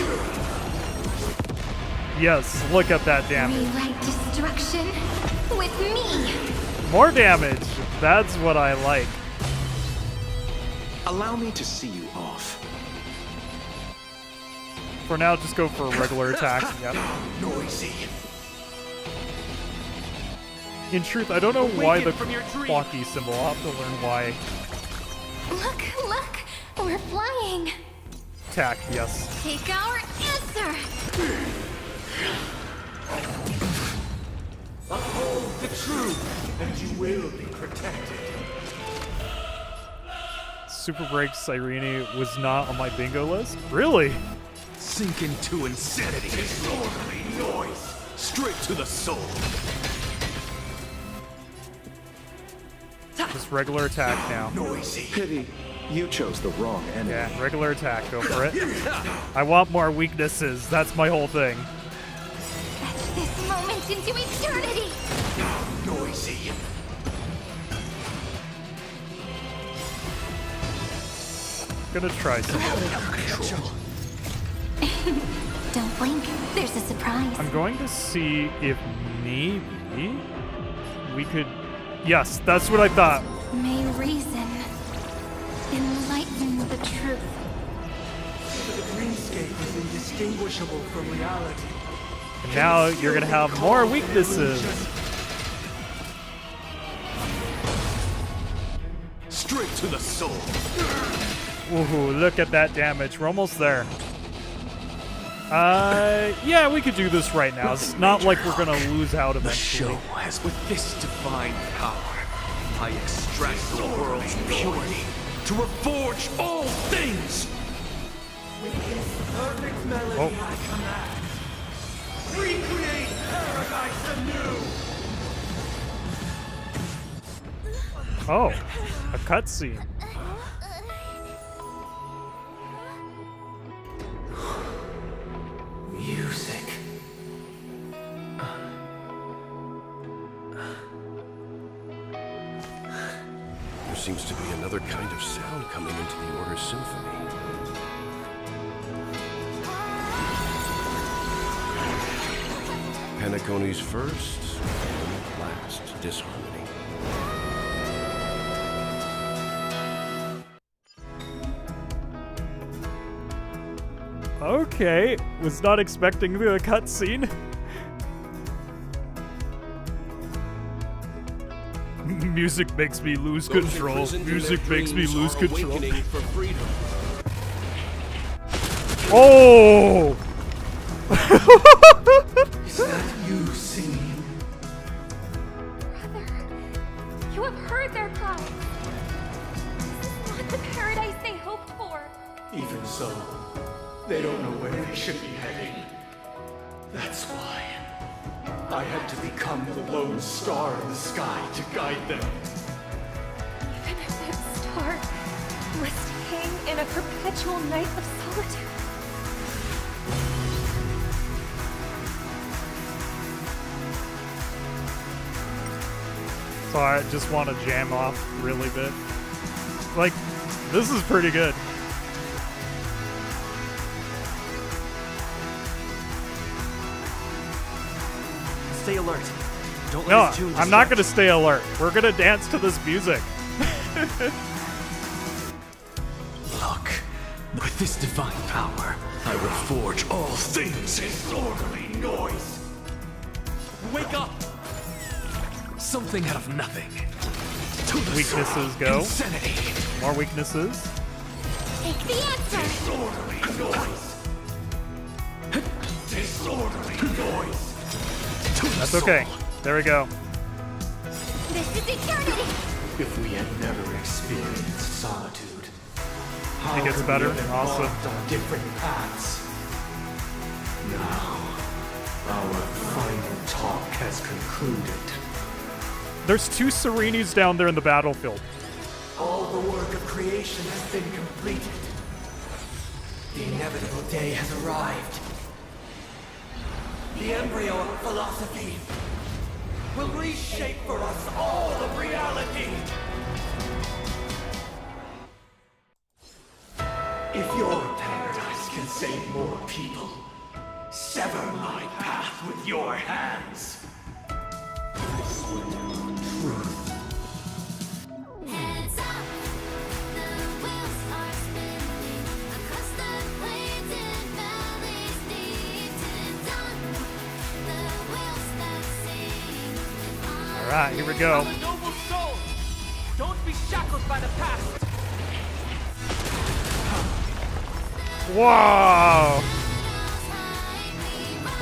Yes, look at that damage. Rewrite destruction with me. More damage. That's what I like. Allow me to see you off. For now, just go for a regular attack. Yep. Noisy. In truth, I don't know why the Awaken from your dream. clocky symbol. I'll have to learn why. Look, we're flying. Attack, yes. Take our answer. Uphold the truth, and you will be protected. Super Break Cyrene was not on my bingo list? Really? Sink into insanity. Disorderly noise. Straight to the soul. Just regular attack now. Noisy. Pity, you chose the wrong enemy. Yeah, regular attack. Go for it. I want more weaknesses. That's my whole thing. Fetch this moment into eternity. Noisy. Gonna try something. Don't blink. There's a surprise. I'm going to see if maybe We could... Yes, that's what I thought. May reason enlighten the truth. The dreamscape is indistinguishable from reality. And now you're gonna have more weaknesses. Straight to the soul. Ooh, look at that damage. We're almost there. Yeah, we could do this right now. It's not like we're gonna lose out The eventually. show has with this divine power. I extract the world's purity to reforge all things. With this perfect melody I command, recreate paradise anew. Oh, a cutscene. Music. There seems to be another kind of sound coming into the Order's symphony. Penacony's first and last disharmony. Okay, was not expecting the cutscene. Music makes me lose control. Music makes me lose control. Oh! Is that you singing? Brother, you have heard their cries. This is not the paradise they hoped for. Even so, they don't know where they should be heading. That's why I had to become the lone star in the sky to guide them. Even if that star must hang in a perpetual night of solitude. So I just want to jam off really bit. Like, this is pretty good. Stay alert. Don't let No, his tune I'm not distract going to stay alert. We're going to dance to this music. Look, with this divine power, I will forge all things. Disorderly noise! Wake up! Something out of nothing. To the Weaknesses soul. go. Insanity. More weaknesses. Take the answer! Disorderly noise! Disorderly noise! To the That's soul. okay. There we go. This is eternity! If we had never experienced solitude, how It gets could better. we have Awesome. embarked on different paths? Now, our final talk has concluded. There's 2 Serenis down there in the battlefield. All the work of creation has been completed. The inevitable day has arrived. The embryo of philosophy will reshape for us all of reality. If your paradise can save more people, sever my path with your hands. Truth. Heads up! The wheels are spinning across the plains and valleys deep to dawn. The wheels that sing. Alright, here we go. noble soul! Don't be shackled by the past! Whoa!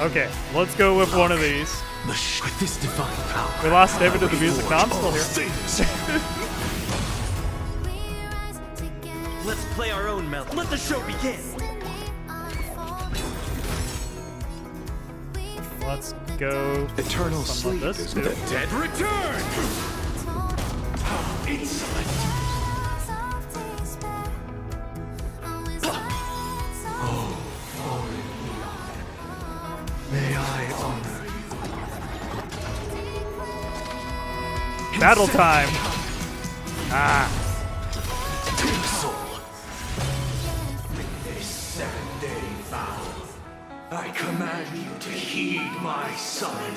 Okay, let's go with one of these. With this divine power, We lost David to the I will music. No, I'm forge still all here. things. Let's play our own melody. Let the show begin! Let's go. Eternal some of sleep this is too. the Dead return! How insolent! Oh, fallen Leon. May I honor you. Battle time. Ah. To the soul. This 7-day vow, I command you to heed my summon.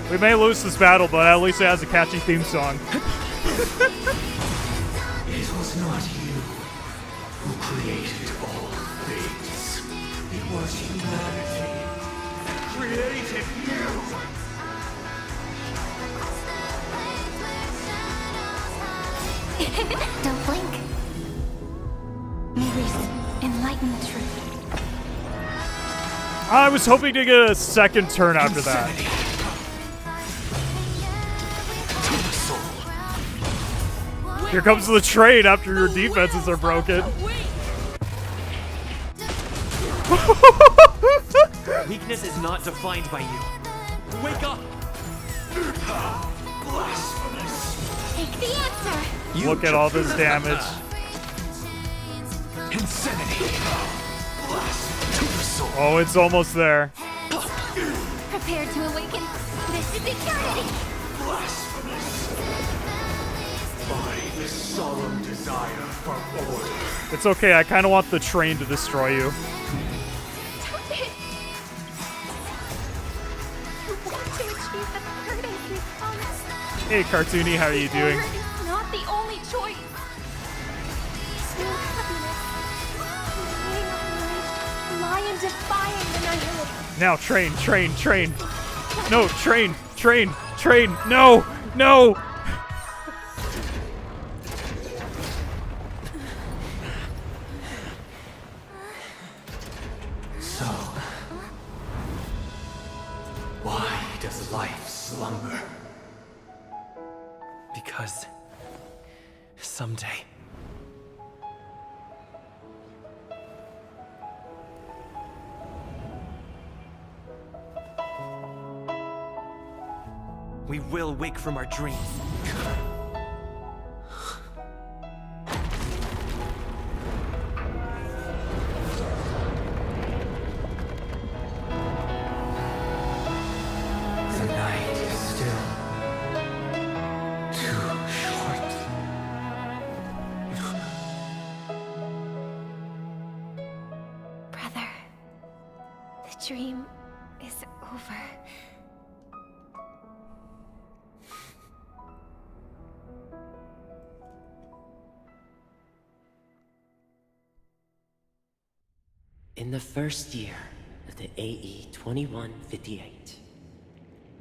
We may lose this battle, but at least it has a catchy theme song. It was not you who created all things. It was humanity that created you. Don't blink. Mary's enlighten the truth. I was hoping to get a second turn after that. Here comes the train after your defenses are broken. Weakness is not defined by you. Wake up! Blasphemous. Take the answer. Look at all this damage. Insanity. Blasphemy to the soul. Oh, it's almost there. Prepare to awaken. This is eternity. Blasphemous. By the solemn desire for order. It's okay, I kind of want the train to destroy you. Stop it! You want to achieve the paradise we promised. Hey, Cartoony, how are you doing? Order is not the only choice. True happiness. Laying on life, lie in defying the nihility. Now, train, train, train. No, train, train, train. No, no. So, why does life slumber? Because someday we will wake from our dreams. The night is still too short. Brother, the dream is over. In the first year of the AE 2158,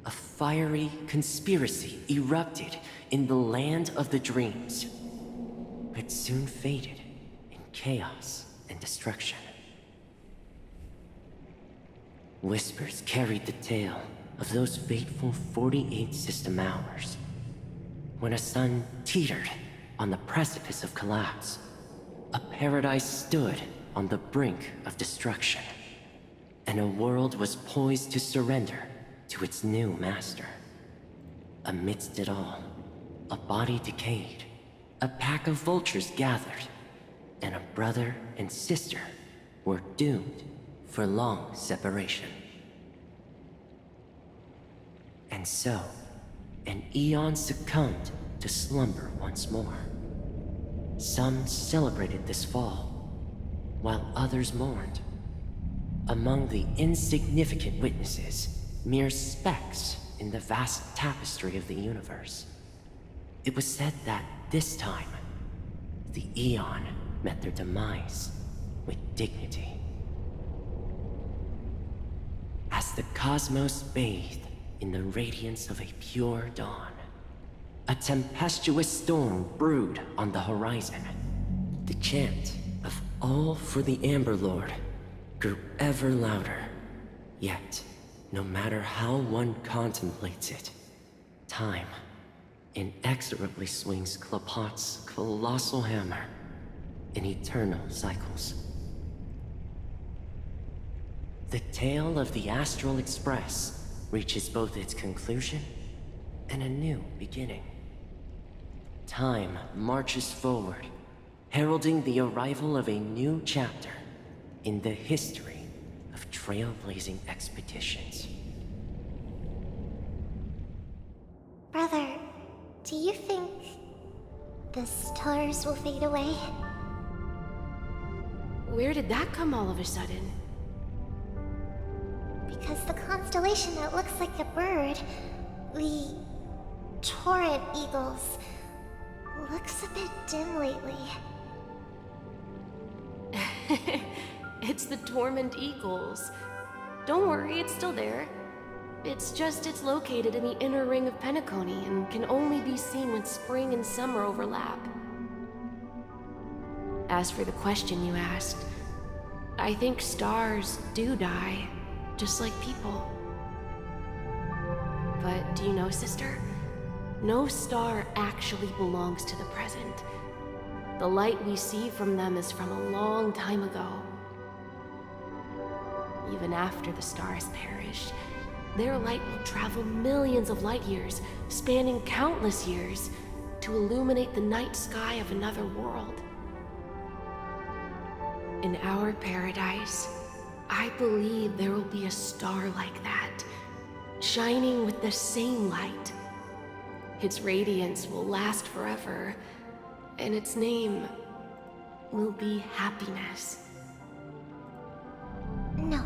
a fiery conspiracy erupted in the land of the dreams, but soon faded in chaos and destruction. Whispers carried the tale of those fateful 48 system hours, when a sun teetered on the precipice of collapse. A paradise stood on the brink of destruction, and a world was poised to surrender to its new master. Amidst it all, a body decayed, a pack of vultures gathered, and a brother and sister were doomed for long separation. And so, an eon succumbed to slumber once more. Some celebrated this fall, while others mourned. Among the insignificant witnesses, mere specks in the vast tapestry of the universe, it was said that this time, the Eon met their demise with dignity. As the cosmos bathed in the radiance of a pure dawn, a tempestuous storm brewed on the horizon. The chant of all for the Amber Lord grew ever louder. Yet, no matter how one contemplates it, time inexorably swings Klapot's colossal hammer in eternal cycles. The tale of the Astral Express reaches both its conclusion and a new beginning. Time marches forward, heralding the arrival of a new chapter in the history of trailblazing expeditions. Brother, do you think the stars will fade away? Where did that come all of a sudden? Because the constellation that looks like a bird The torrent eagles looks a bit dim lately. It's the Torment Eagles. Don't worry, it's still there. It's located in the inner ring of Penacony and can only be seen when spring and summer overlap. As for the question you asked, I think stars do die, just like people. But do you know, sister? No star actually belongs to the present. The light we see from them is from a long time ago. Even after the stars perish, their light will travel millions of light years, spanning countless years, to illuminate the night sky of another world. In our paradise, I believe there will be a star like that, shining with the same light. Its radiance will last forever, and its name will be happiness. No,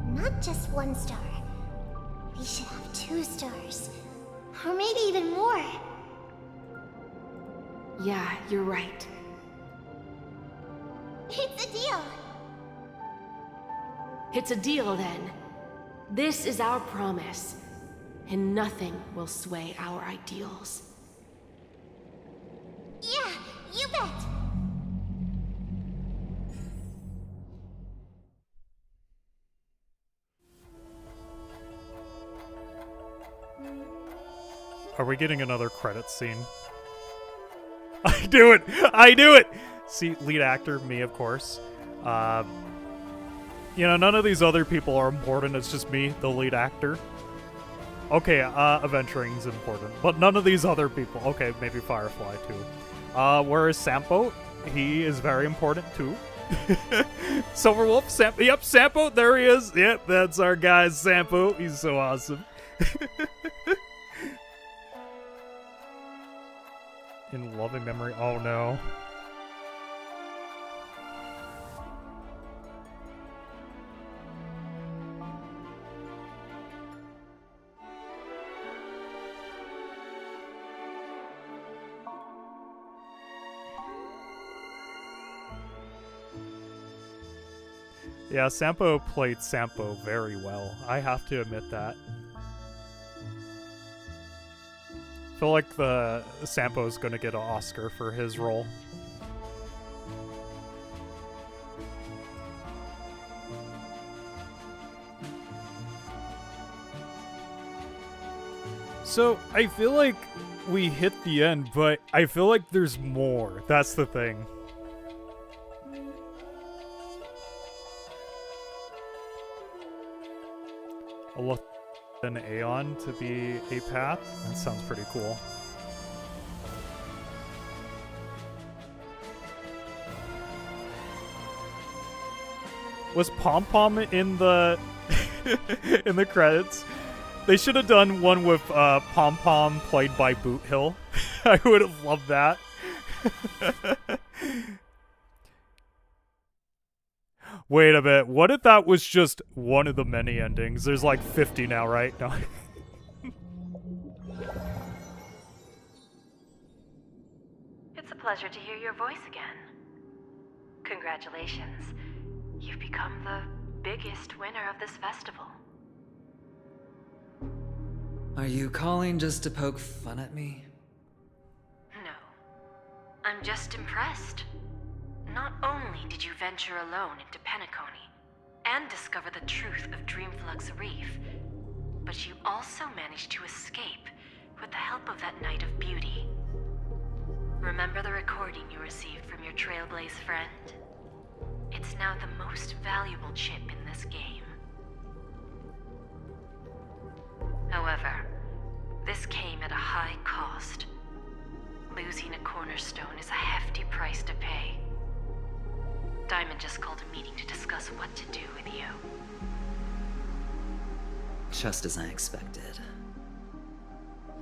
not just one star. We should have 2 stars. Or maybe even more. Yeah, you're right. It's a deal. It's a deal then. This is our promise, and nothing will sway our ideals. Yeah, you bet. Are we getting another credit scene? I do it! I do it! See, lead actor, me, of course. You know, none of these other people are important. It's just me, the lead actor. Okay, Aventuring's important, but none of these other people. Okay, maybe Firefly, too. Whereas Sampo, he is very important, too. Silverwolf, yep, Sampo, there he is. Yep, that's our guy, Sampo. He's so awesome. In loving memory, oh no. Yeah, Sampo played Sampo very well. I have to admit that. I feel like the Sampo's gonna get an Oscar for his role. So, I feel like we hit the end, but I feel like there's more. That's the thing. I'll look an Aeon to be a path. That sounds pretty cool. Was Pom Pom in the in the credits? They should have done one with Pom Pom played by Boot Hill. I would have loved that. Wait a bit, what if that was just one of the many endings? There's like 50 now, right? No. It's a pleasure to hear your voice again. Congratulations. You've become the biggest winner of this festival. Are you calling just to poke fun at me? No. I'm just impressed. Not only did you venture alone into Penacony and discover the truth of Dreamflux Reef, but you also managed to escape with the help of that Knight of Beauty. Remember the recording you received from your Trailblaze friend? It's now the most valuable chip in this game. However, this came at a high cost. Losing a cornerstone is a hefty price to pay. Diamond just called a meeting to discuss what to do with you. Just as I expected.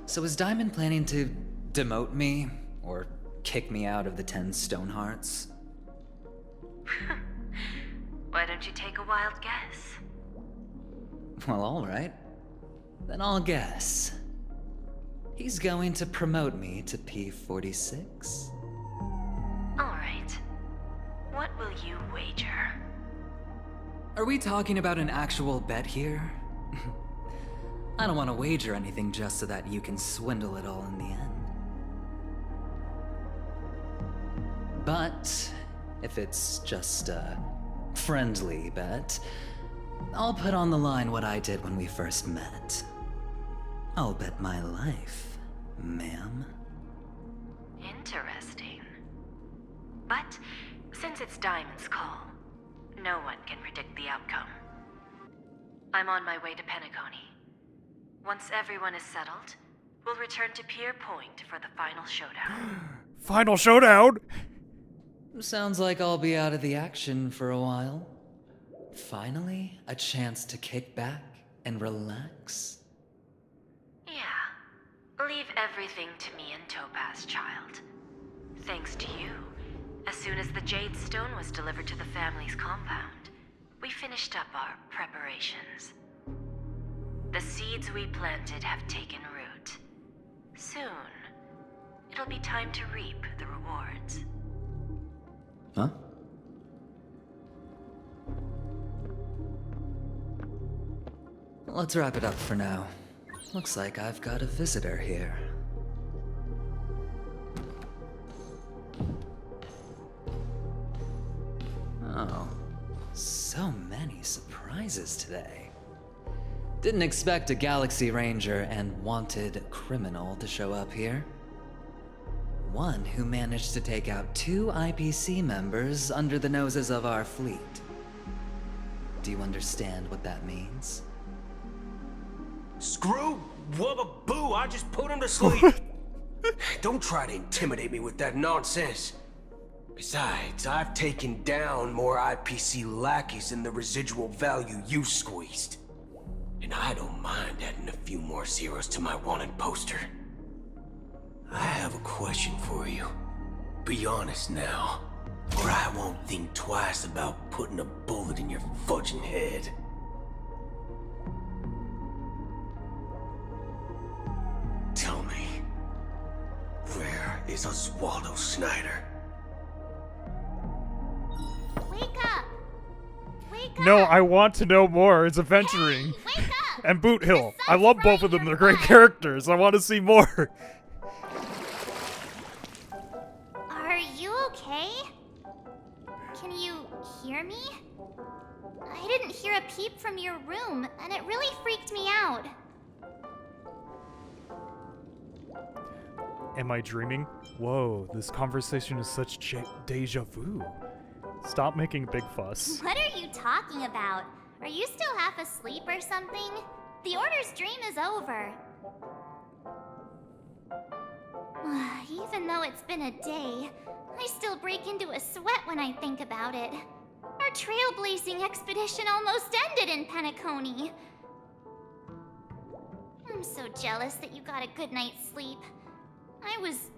So is Diamond planning to demote me, or kick me out of the 10 Stonehearts? Why don't you take a wild guess? Well, alright. Then I'll guess. He's going to promote me to P46. Alright. What will you wager? Are we talking about an actual bet here? I don't want to wager anything just so that you can swindle it all in the end. But if it's just a friendly bet, I'll put on the line what I did when we first met. I'll bet my life, ma'am. Interesting. But since it's Diamond's call, no one can predict the outcome. I'm on my way to Penacony. Once everyone is settled, we'll return to Pier Point for the final showdown. Final showdown? Sounds like I'll be out of the action for a while. Finally, a chance to kick back and relax. Yeah. Leave everything to me and Topaz, child. Thanks to you, as soon as the Jade Stone was delivered to the family's compound, we finished up our preparations. The seeds we planted have taken root. Soon, it'll be time to reap the rewards. Huh? Let's wrap it up for now. Looks like I've got a visitor here. Oh, so many surprises today. Didn't expect a Galaxy Ranger and wanted criminal to show up here. One who managed to take out 2 IPC members under the noses of our fleet. Do you understand what that means? Screw wubba boo, I just put him to sleep. Don't try to intimidate me with that nonsense. Besides, I've taken down more IPC lackeys than the residual value you squeezed. And I don't mind adding a few more zeros to my wanted poster. I have a question for you. Be honest now, or I won't think twice about putting a bullet in your fudging head. Tell me, where is Oswaldo Snyder? Wake up! Wake up! No, I want to know more. It's adventuring. Hey, wake up! And Boot Hill. I love both of them. They're great characters. I want to see more. Are you okay? Can you hear me? I didn't hear a peep from your room, and it really freaked me out. Am I dreaming? Whoa, this conversation is such deja vu. Stop making a big fuss. What are you talking about? Are you still half asleep or something? The Order's dream is over. Even though it's been a day, I still break into a sweat when I think about it. Our trailblazing expedition almost ended in Penacony. I'm so jealous that you got a good night's sleep. I was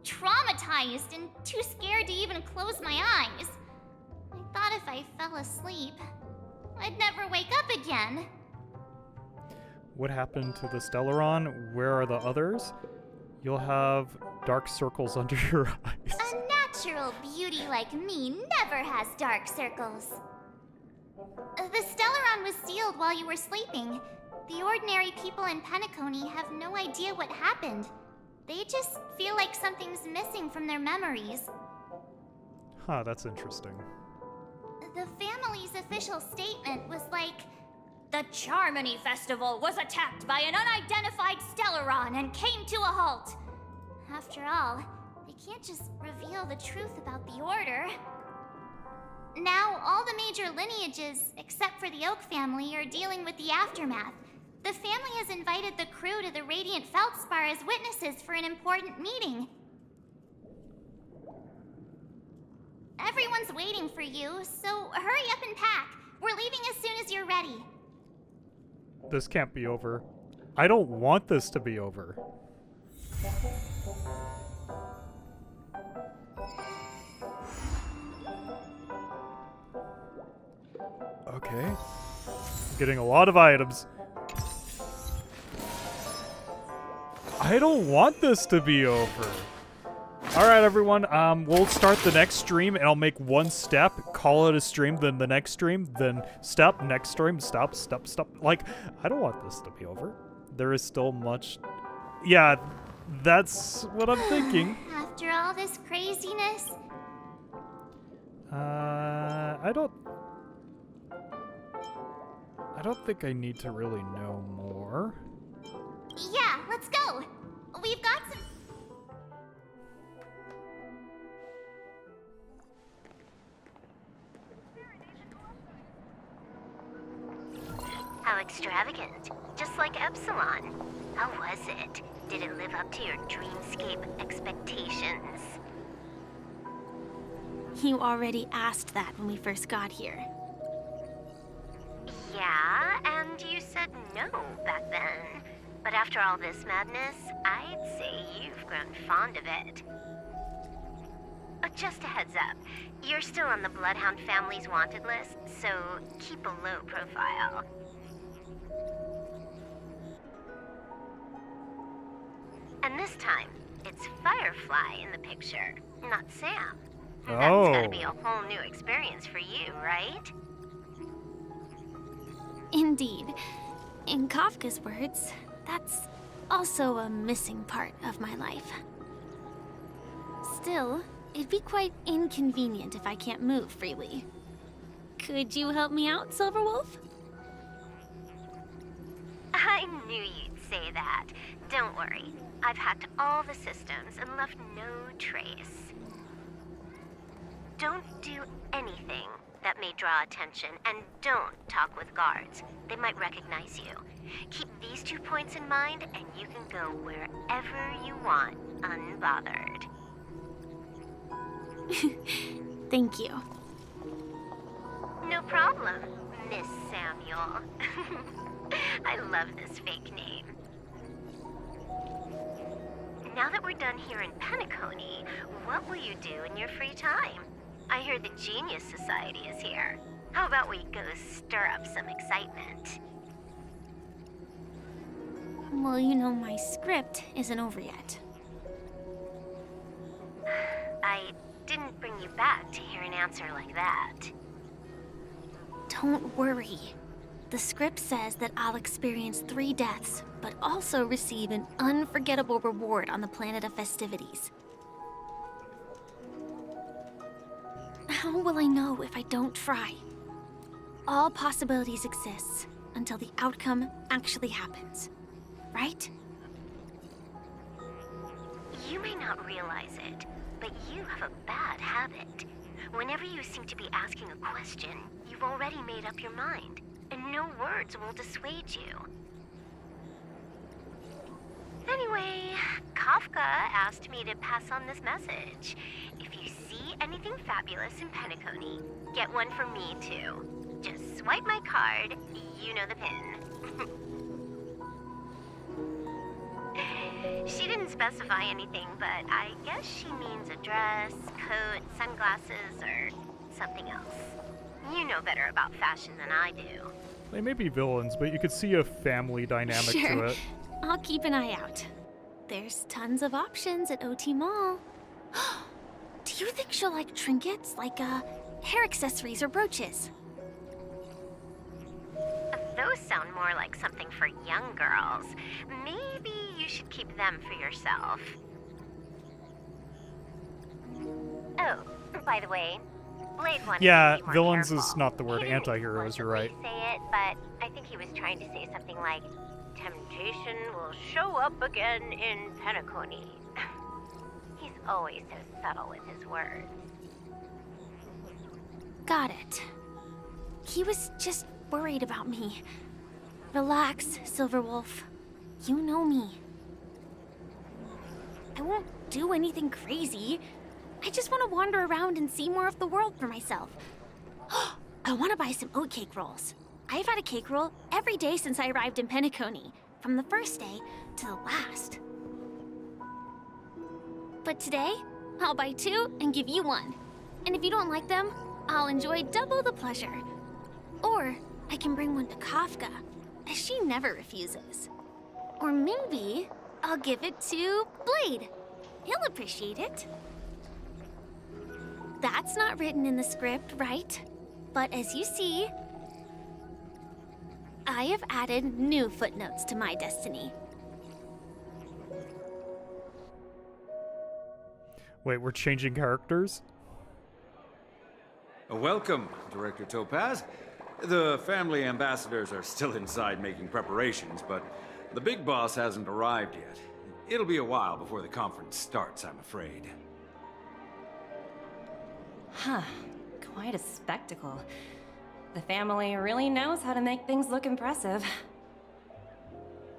traumatized and too scared to even close my eyes. I thought if I fell asleep, I'd never wake up again. What happened to the Stellaron? Where are the others? You'll have dark circles under your eyes. A natural beauty like me never has dark circles. The Stellaron was sealed while you were sleeping. The ordinary people in Penacony have no idea what happened. They just feel like something's missing from their memories. Huh, that's interesting. The family's official statement was like, "The Charmony Festival was attacked by an unidentified Stellaron and came to a halt." After all, they can't just reveal the truth about the Order. Now, all the major lineages, except for the Oak family, are dealing with the aftermath. The family has invited the crew to the Radiant Feldspar as witnesses for an important meeting. Everyone's waiting for you, so hurry up and pack. We're leaving as soon as you're ready. This can't be over. I don't want this to be over. Okay. Getting a lot of items. I don't want this to be over. All right, everyone. We'll start the next stream, and I'll make one step, call it a stream, then the next stream, then step, next stream, stop. Like, I don't want this to be over. There is still much. Yeah, that's what I'm thinking. After all this craziness, I don't think I need to really know more. yeah, let's go. We've got some. How extravagant. Just like Epsilon. How was it? Did it live up to your dreamscape expectations? You already asked that when we first got here. Yeah, and you said no back then. But after all this madness, I'd say you've grown fond of it. Just a heads up, you're still on the Bloodhound family's wanted list, so keep a low profile. And this time, it's Firefly in the picture, not Sam. That's gotta be a whole new experience for you, right? Indeed. In Kafka's words, that's also a missing part of my life. Still, it'd be quite inconvenient if I can't move freely. Could you help me out, Silverwolf? I knew you'd say that. Don't worry. I've hacked all the systems and left no trace. Don't do anything that may draw attention, and don't talk with guards. They might recognize you. Keep these 2 points in mind, and you can go wherever you want, unbothered. Thank you. No problem, Miss Samuel. I love this fake name. Now that we're done here in Penacony, what will you do in your free time? I hear the Genius Society is here. How about we go stir up some excitement? Well, you know my script isn't over yet. I didn't bring you back to hear an answer like that. Don't worry. The script says that I'll experience 3 deaths, but also receive an unforgettable reward on the planet of festivities. How will I know if I don't try? All possibilities exist until the outcome actually happens, right? You may not realize it, but you have a bad habit. Whenever you seem to be asking a question, you've already made up your mind, and no words will dissuade you. Anyway, Kafka asked me to pass on this message. If you see anything fabulous in Penacony, get one for me too. Just swipe my card, you know the pin. She didn't specify anything, but I guess she means a dress, coat, sunglasses, or something else. You know better about fashion than I do. They may be villains, but you could see a family dynamic to Sure. it. I'll keep an eye out. There's tons of options at OT Mall. Do you think she'll like trinkets, like hair accessories or brooches? Those sound more like something for young girls. Maybe you should keep them for yourself. Oh, by the way, Blade wanted Yeah, to be more villains careful. is not the word. He didn't Anti-heroes, you're right. explicitly say it, but I think he was trying to say something like, "Temptation will show up again in Penacony." He's always so subtle with his words. Got it. He was just worried about me. Relax, Silverwolf. You know me. I won't do anything crazy. I just want to wander around and see more of the world for myself. I want to buy some oatcake rolls. I've had a cake roll every day since I arrived in Penacony, from the first day to the last. But today, I'll buy 2 and give you 1. And if you don't like them, I'll enjoy double the pleasure. Or I can bring one to Kafka, as she never refuses. Or maybe I'll give it to Blade. He'll appreciate it. That's not written in the script, right? But as you see, I have added new footnotes to my destiny. Wait, we're changing characters? Welcome, Director Topaz. The family ambassadors are still inside making preparations, but the big boss hasn't arrived yet. It'll be a while before the conference starts, I'm afraid. Huh. Quite a spectacle. The family really knows how to make things look impressive.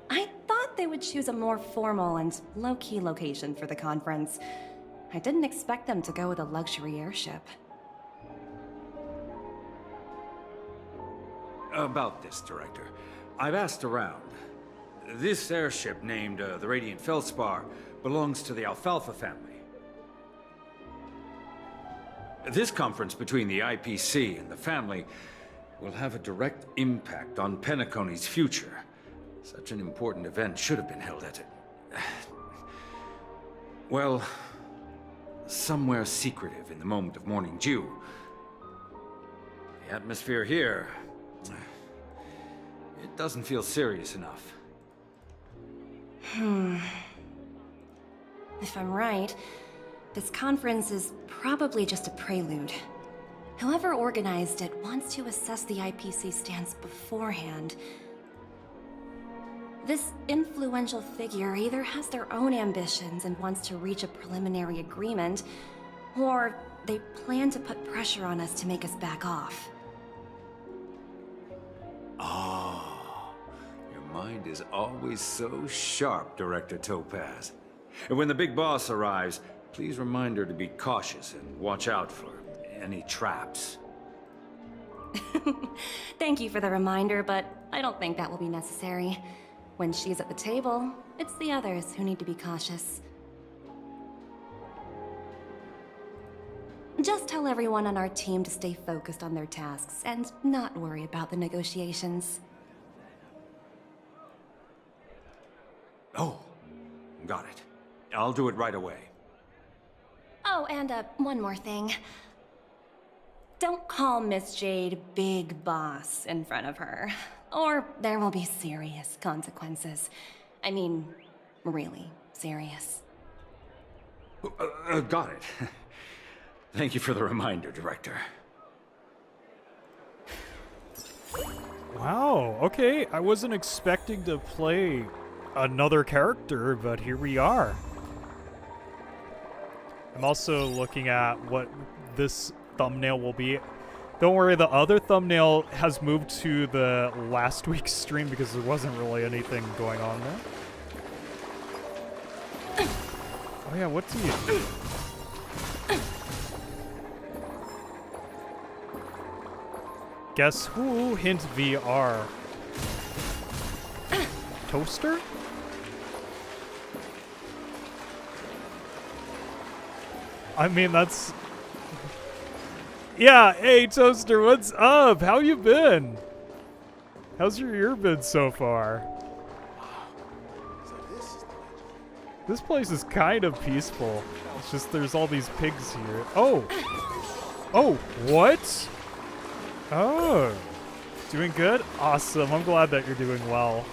I thought they would choose a more formal and low-key location for the conference. I didn't expect them to go with a luxury airship. About this, Director. I've asked around. This airship, named the Radiant Feldspar, belongs to the Alfalfa family. This conference between the IPC and the family will have a direct impact on Penacony's future. Such an important event should have been held at it. Well, somewhere secretive in the moment of morning dew. The atmosphere here, it doesn't feel serious enough. If I'm right, this conference is probably just a prelude. Whoever organized it wants to assess the IPC stance beforehand. This influential figure either has their own ambitions and wants to reach a preliminary agreement, or they plan to put pressure on us to make us back off. Oh, your mind is always so sharp, Director Topaz. And when the big boss arrives, please remind her to be cautious and watch out for any traps. Thank you for the reminder, but I don't think that will be necessary. When she's at the table, it's the others who need to be cautious. Just tell everyone on our team to stay focused on their tasks and not worry about the negotiations. Oh, got it. I'll do it right away. Oh, and one more thing. Don't call Miss Jade Big Boss in front of her, or there will be serious consequences. I mean, really serious. Got it. Thank you for the reminder, Director. Wow, okay. I wasn't expecting to play another character, but here we are. I'm also looking at what this thumbnail will be. Don't worry, the other thumbnail has moved to the last week's stream because there wasn't really anything going on there. Oh yeah, what do you do? Guess who? Hint VR. Toaster? I mean, that's... Yeah, hey, Toaster, what's up? How you been? How's your year been so far? This place is kind of peaceful. It's just there's all these pigs here. Oh! Oh, what? Oh. Doing good? Awesome. I'm glad that you're doing well.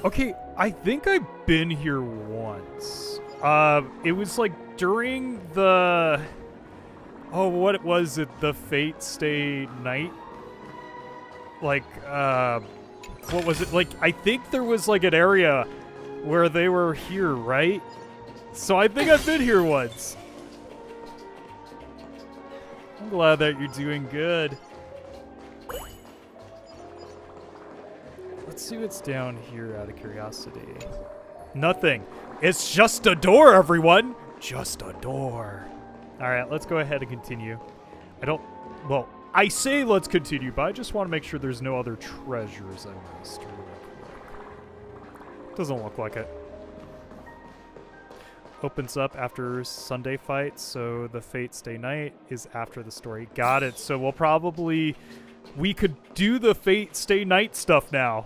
Okay, I think I've been here once. It was like during the... Oh, what was it? The Fate Stay night? Like, what was it? Like, I think there was like an area where they were here, right? So I think I've been here once. I'm glad that you're doing good. Let's see what's down here out of curiosity. Nothing. It's just a door, everyone. Just a door. All right, let's go ahead and continue. Well, I say let's continue, but I just want to make sure there's no other treasures I missed. Doesn't look like it. Opens up after Sunday fight, so the Fate Stay night is after the story. Got it. So we'll probably we could do the Fate Stay Night stuff now.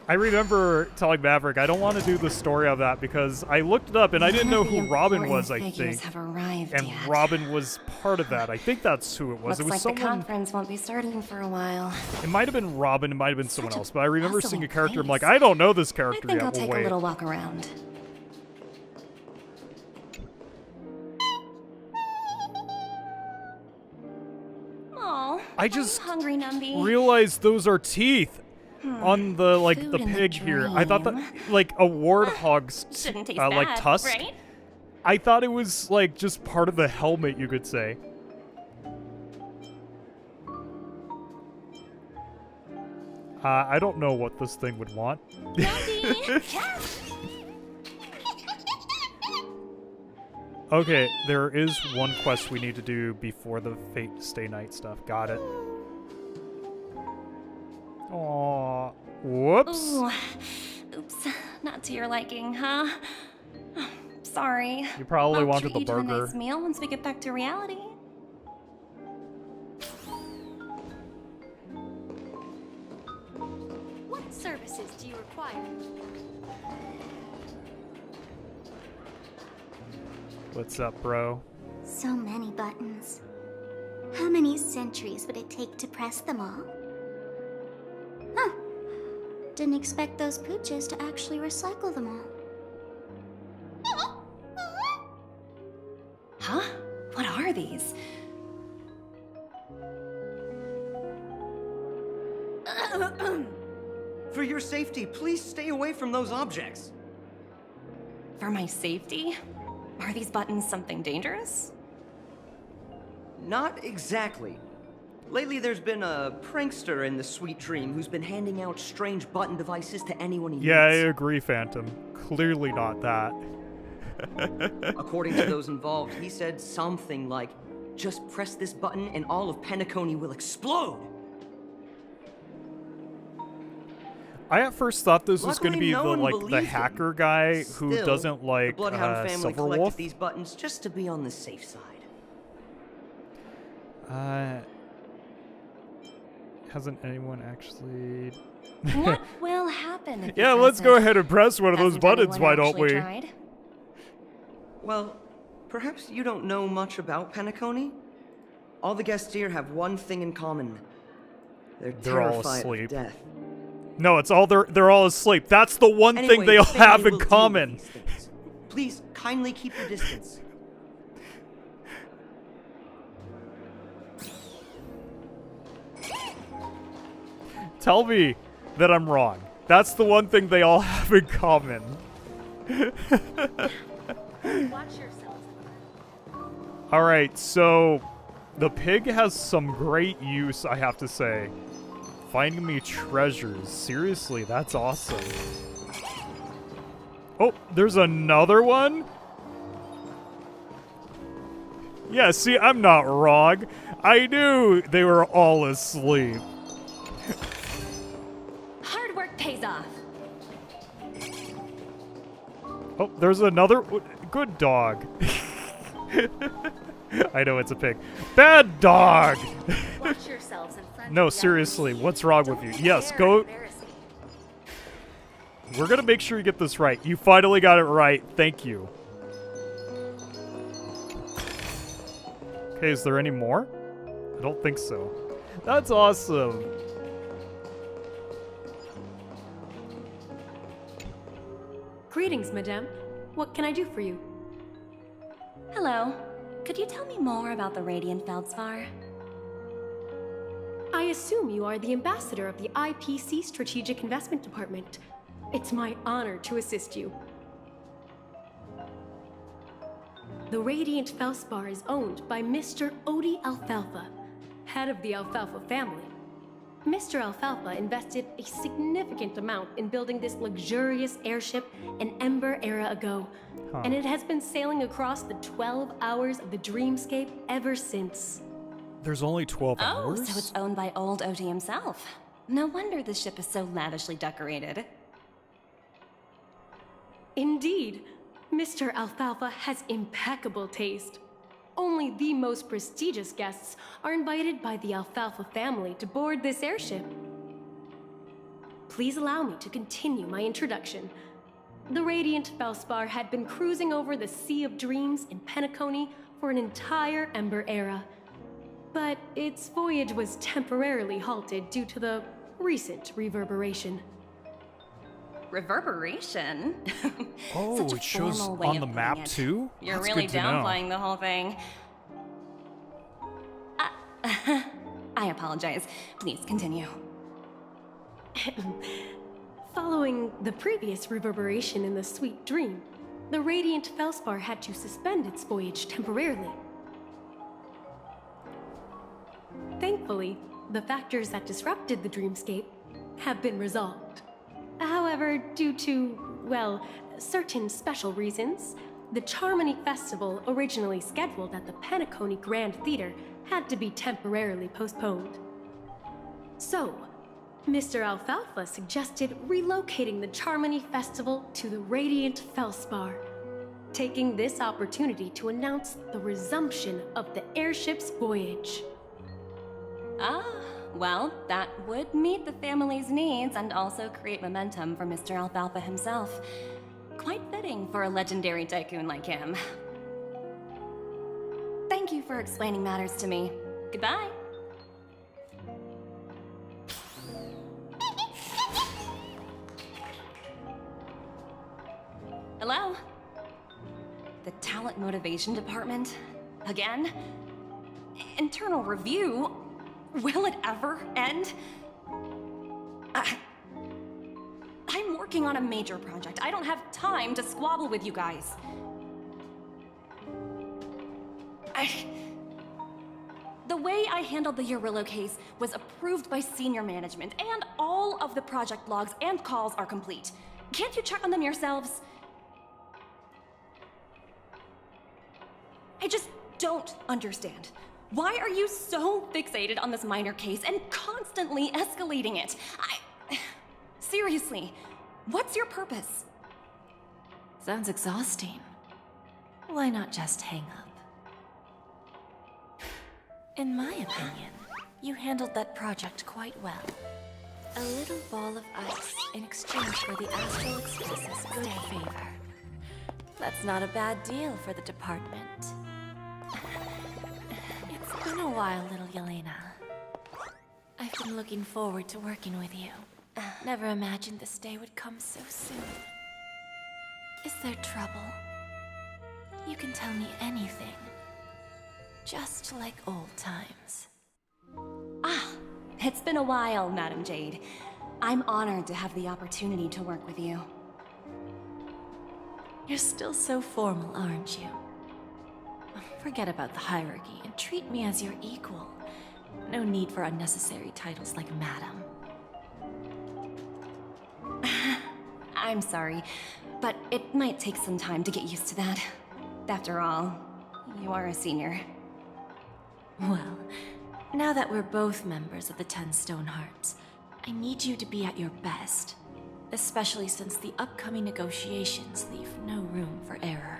I remember telling Maverick I don't want to do the story of that because I looked it up and I didn't know who Robin was, I think. Have arrived And yet. Robin was part of that. I think that's who it was. Looks It was like someone. the conference won't be starting for a while. It might have been Robin, it might have been someone else, but I remember bustling seeing a character. I'm place. like, I don't know this I character think yet. I'll We'll take wait. a little walk around. Oh, I just hungry, Numby. realized those are teeth on the the Food in the pig here. I thought that like a warthog's Shouldn't taste like bad, tusk. right? I thought it was like just part of the helmet, you could say. I don't know what this thing would want. Okay, there is one quest we need to do before the Fate Stay Night stuff. Got it. Aww. Whoops. Ooh. Oops. Not to your liking, huh? Sorry. You probably I'll wanted treat the you to a burger. nice meal once we get back to reality. What services do you require? What's up, bro? So many buttons. How many centuries would it take to press them all? Huh. Didn't expect those pooches to actually recycle them all. Huh? What are these? For your safety, please stay away from those objects. For my safety? Are these buttons something dangerous? Not exactly. Lately, there's been a prankster in the Sweet Dream who's been handing out strange button devices to anyone he Yeah, I meets. agree, Phantom. Clearly not that. According to those involved, he said something like, "Just press this button and all of Penacony will explode." I at first thought this was going to Luckily, be no the one like the believed him. hacker guy who Still, doesn't like the Bloodhound family Silverwolf. collected these buttons just to be on the safe side. Hasn't anyone actually? What will happen if Yeah, you let's press go it? ahead and press one of those Hasn't buttons. anyone Why don't actually we? tried? Well, perhaps you don't know much about Penacony? All the guests here have one thing in common. They're all terrified asleep. of death. No, it's all they're all asleep. That's the one thing Anyway, they the all have family in will deal common. with these things. Please kindly keep your distance. Tell me that I'm wrong. That's the one thing they all have in common. Watch yourselves. All right, so the pig has some great use, I have to say. Finding me treasures. Seriously, that's awesome. Oh, there's another one? Yeah, see, I'm not wrong. I knew they were all asleep. Hard work pays off. Oh, there's another good dog. I know it's a pig. Bad dog! Watch yourselves in front No, of the seriously, what's wrong with you? Yes, dare go. embarrass me. We're gonna make sure you get this right. You finally got it right. Thank you. Okay, is there any more? I don't think so. That's awesome. Greetings, madame. What can I do for you? Hello. Could you tell me more about the Radiant Feldspar? I assume you are the ambassador of the IPC Strategic Investment Department. It's my honor to assist you. The Radiant Feldspar is owned by Mr. Odie Alfalfa, head of the Alfalfa family. Mr. Alfalfa invested a significant amount in building this luxurious airship an Ember era ago, and it has been sailing across the 12 hours of the dreamscape ever since. There's only 12 Oh, hours? so it's owned by old Odie himself. No wonder the ship is so lavishly decorated. Indeed, Mr. Alfalfa has impeccable taste. only the most prestigious guests are invited by the Alfalfa family to board this airship. Please allow me to continue my introduction. The Radiant Felspar had been cruising over the Sea of Dreams in Penacony for an entire Ember era. But its voyage was temporarily halted due to the recent reverberation. Reverberation? Oh, Such a it shows formal way on of the putting map it. too? You're That's really good to know. downplaying the whole thing. I apologize. Please continue. Following the previous reverberation in the Sweet Dream, the Radiant Felspar had to suspend its voyage temporarily. Thankfully, the factors that disrupted the dreamscape have been resolved. However, due to, well, certain special reasons, the Charmony Festival, originally scheduled at the Penacony Grand Theater, had to be temporarily postponed. So, Mr. Alfalfa suggested relocating the Charmony Festival to the Radiant Felspar, taking this opportunity to announce the resumption of the airship's voyage. Ah, well, that would meet the family's needs and also create momentum for Mr. Alfalfa himself. Quite fitting for a legendary tycoon like him. Thank you for explaining matters to me. Goodbye. Hello? The talent motivation department? Again? Internal review? Will it ever end? I'm working on a major project. I don't have time to squabble with you guys. The way I handled the Urillo case was approved by senior management, and all of the project logs and calls are complete. Can't you check on them yourselves? I just don't understand. Why are you so fixated on this minor case and constantly escalating it? Seriously, what's your purpose? Sounds exhausting. Why not just hang up? In my opinion, you handled that project quite well. A little ball of ice in exchange for the Astral Express's good favor. That's not a bad deal for the department. It's been a while, little Yelena. I've been looking forward to working with you. Never imagined this day would come so soon. Is there trouble? You can tell me anything. Just like old times. It's been a while, Madam Jade. I'm honored to have the opportunity to work with you. You're still so formal, aren't you? Forget about the hierarchy and treat me as your equal. No need for unnecessary titles like Madam. I'm sorry, but it might take some time to get used to that. After all, you are a senior. Well, now that we're both members of the 10 Stone Hearts, I need you to be at your best, especially since the upcoming negotiations leave no room for error.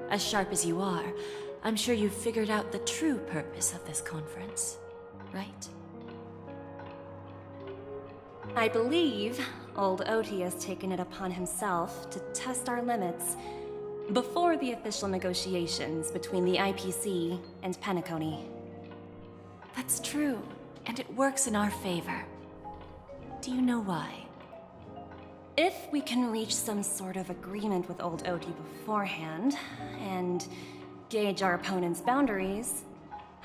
As sharp as you are, I'm sure you've figured out the true purpose of this conference, right? I believe old Oti has taken it upon himself to test our limits before the official negotiations between the IPC and Penacony. That's true, and it works in our favor. Do you know why? If we can reach some sort of agreement with old Oti beforehand, and gauge our opponent's boundaries,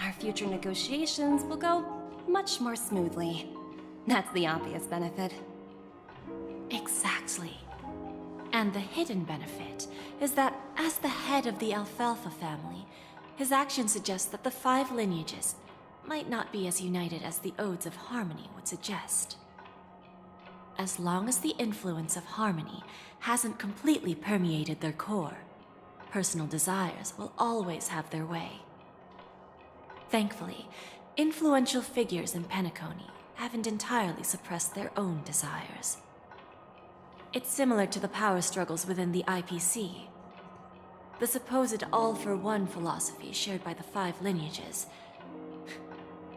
our future negotiations will go much more smoothly. That's the obvious benefit. Exactly. And the hidden benefit is that as the head of the Alfalfa family, his actions suggest that the 5 lineages might not be as united as the Odes of Harmony would suggest. As long as the influence of Harmony hasn't completely permeated their core, personal desires will always have their way. Thankfully, influential figures in Penacony haven't entirely suppressed their own desires. It's similar to the power struggles within the IPC. The supposed all-for-one philosophy shared by the 5 lineages.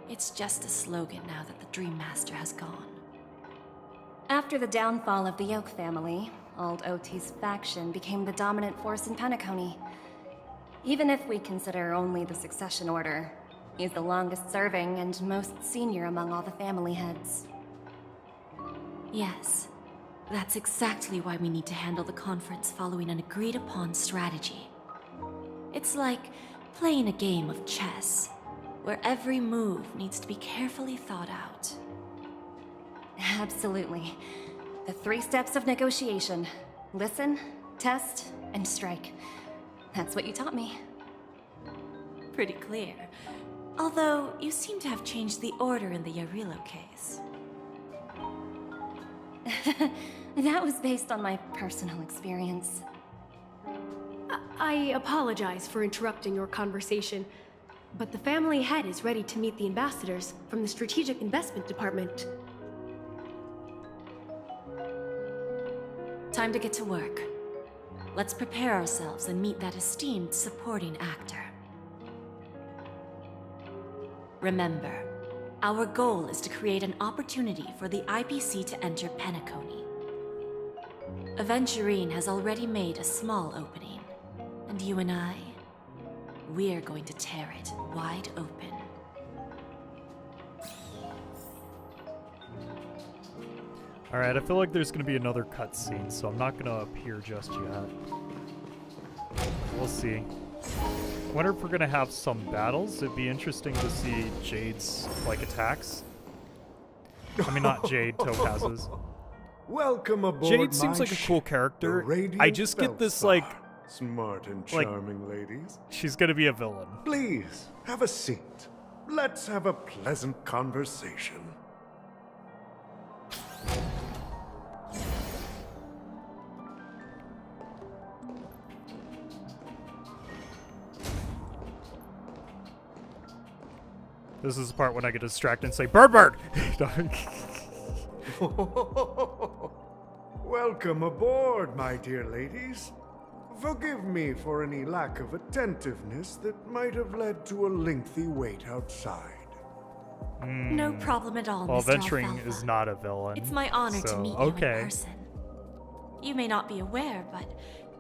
It's just a slogan now that the Dream Master has gone. After the downfall of the Yoke family, Old OT's faction became the dominant force in Penacony. Even if we consider only the succession order, he's the longest serving and most senior among all the family heads. Yes, that's exactly why we need to handle the conference following an agreed-upon strategy. It's like playing a game of chess, where every move needs to be carefully thought out. Absolutely. The 3 steps of negotiation. Listen, test, and strike. That's what you taught me. Pretty clear. Although, you seem to have changed the order in the Yarilo case. That was based on my personal experience. I apologize for interrupting your conversation, but the family head is ready to meet the ambassadors from the Strategic Investment Department. Time to get to work. Let's prepare ourselves and meet that esteemed supporting actor. Remember, our goal is to create an opportunity for the IPC to enter Penacony. Aventurine has already made a small opening, and you and I, we're going to tear it wide open. Alright, I feel like there's gonna be another cutscene, so I'm not gonna appear just yet. We'll see. Wonder if we're gonna have some battles. It'd be interesting to see Jade's, like, attacks. I mean, not Jade, Topaz's. Welcome aboard. Jade seems like a cool character. I just get this, like... Smart and charming ladies. She's gonna be a villain. Please, have a seat. Let's have a pleasant conversation. This is the part when I get distracted and say, Bird Bird! Welcome aboard, my dear ladies. Forgive me for any lack of attentiveness that might have led to a lengthy wait outside. No problem at all, Well, Mr. Venturing Alfalfa. is not a villain. It's my honor to so, meet you in person. You may not be aware, but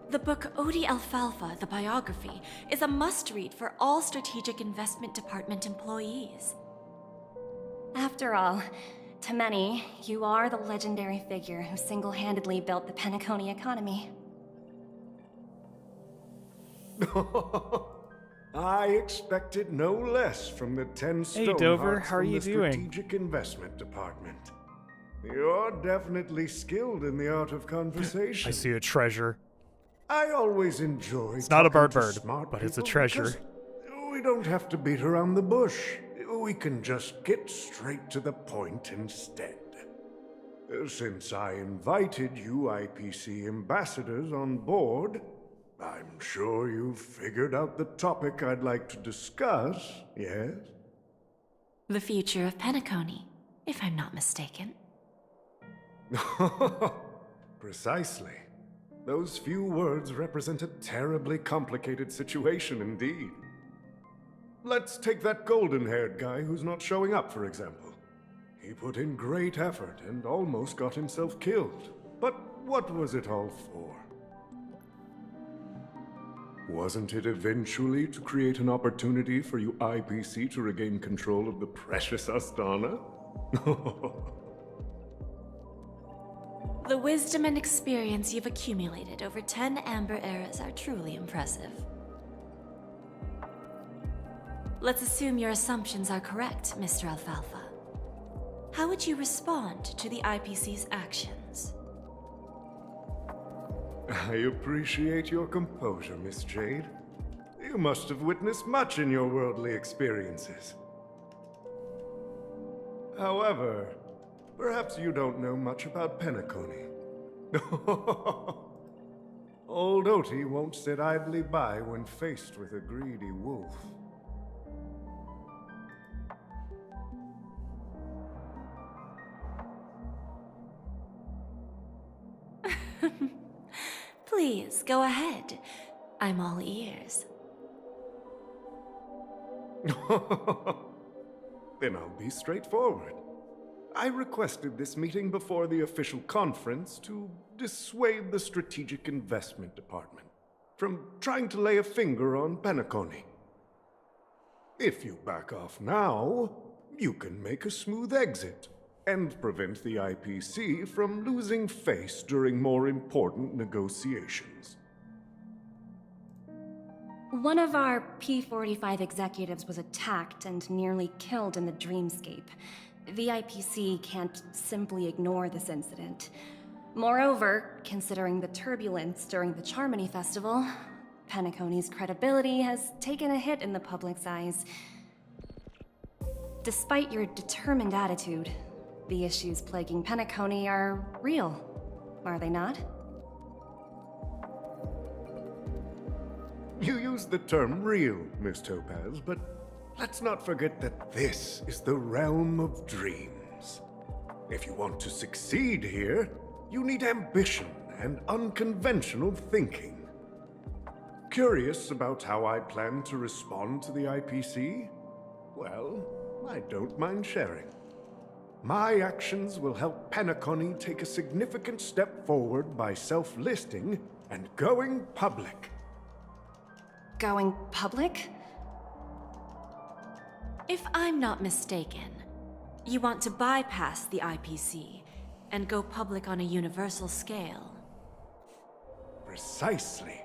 the book Odie Alfalfa, the biography, is a must-read for all Strategic Investment Department employees. After all, to many, you are the legendary figure who single-handedly built the Penacony economy. I expected no less from the 10 Hey, Stonehearts Dover, how are from you the doing? Strategic Investment Department. You're definitely skilled in the art of conversation. I see a treasure. I always enjoy. It's not a talking bird, to smart but it's a people treasure. because we don't have to beat around the bush. We can just get straight to the point instead. Since I invited you IPC ambassadors on board, I'm sure you've figured out the topic I'd like to discuss, yes? The future of Penacony, if I'm not mistaken. Precisely. Those few words represent a terribly complicated situation indeed. Let's take that golden-haired guy who's not showing up, for example. He put in great effort and almost got himself killed. But what was it all for? Wasn't it eventually to create an opportunity for you IPC to regain control of the precious Astana? The wisdom and experience you've accumulated over 10 Amber Eras are truly impressive. Let's assume your assumptions are correct, Mr. Alfalfa. How would you respond to the IPC's actions? I appreciate your composure, Miss Jade. You must have witnessed much in your worldly experiences. However, perhaps you don't know much about Penacony. Old Oti won't sit idly by when faced with a greedy wolf. Please, go ahead. I'm all ears. Then I'll be straightforward. I requested this meeting before the official conference to dissuade the Strategic Investment Department from trying to lay a finger on Penacony. If you back off now, you can make a smooth exit and prevent the IPC from losing face during more important negotiations. One of our P-45 executives was attacked and nearly killed in the dreamscape. The IPC can't simply ignore this incident. Moreover, considering the turbulence during the Charmony Festival, Penacony's credibility has taken a hit in the public's eyes. Despite your determined attitude, the issues plaguing Penacony are real, are they not? You use the term real, Miss Topaz, but let's not forget that this is the realm of dreams. If you want to succeed here, you need ambition and unconventional thinking. Curious about how I plan to respond to the IPC? Well, I don't mind sharing. My actions will help Penacony take a significant step forward by self-listing and going public. Going public? If I'm not mistaken, you want to bypass the IPC and go public on a universal scale. Precisely.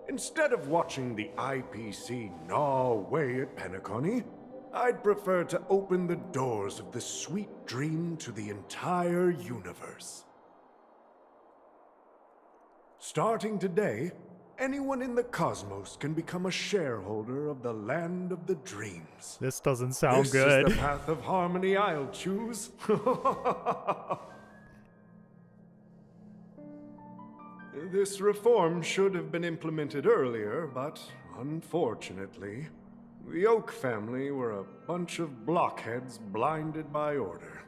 Instead of watching the IPC gnaw away at Penacony, I'd prefer to open the doors of the sweet dream to the entire universe. Starting today, anyone in the cosmos can become a shareholder of the land of the dreams. This doesn't sound This good. is the path of harmony I'll choose. This reform should have been implemented earlier, but unfortunately, the Oak family were a bunch of blockheads blinded by order.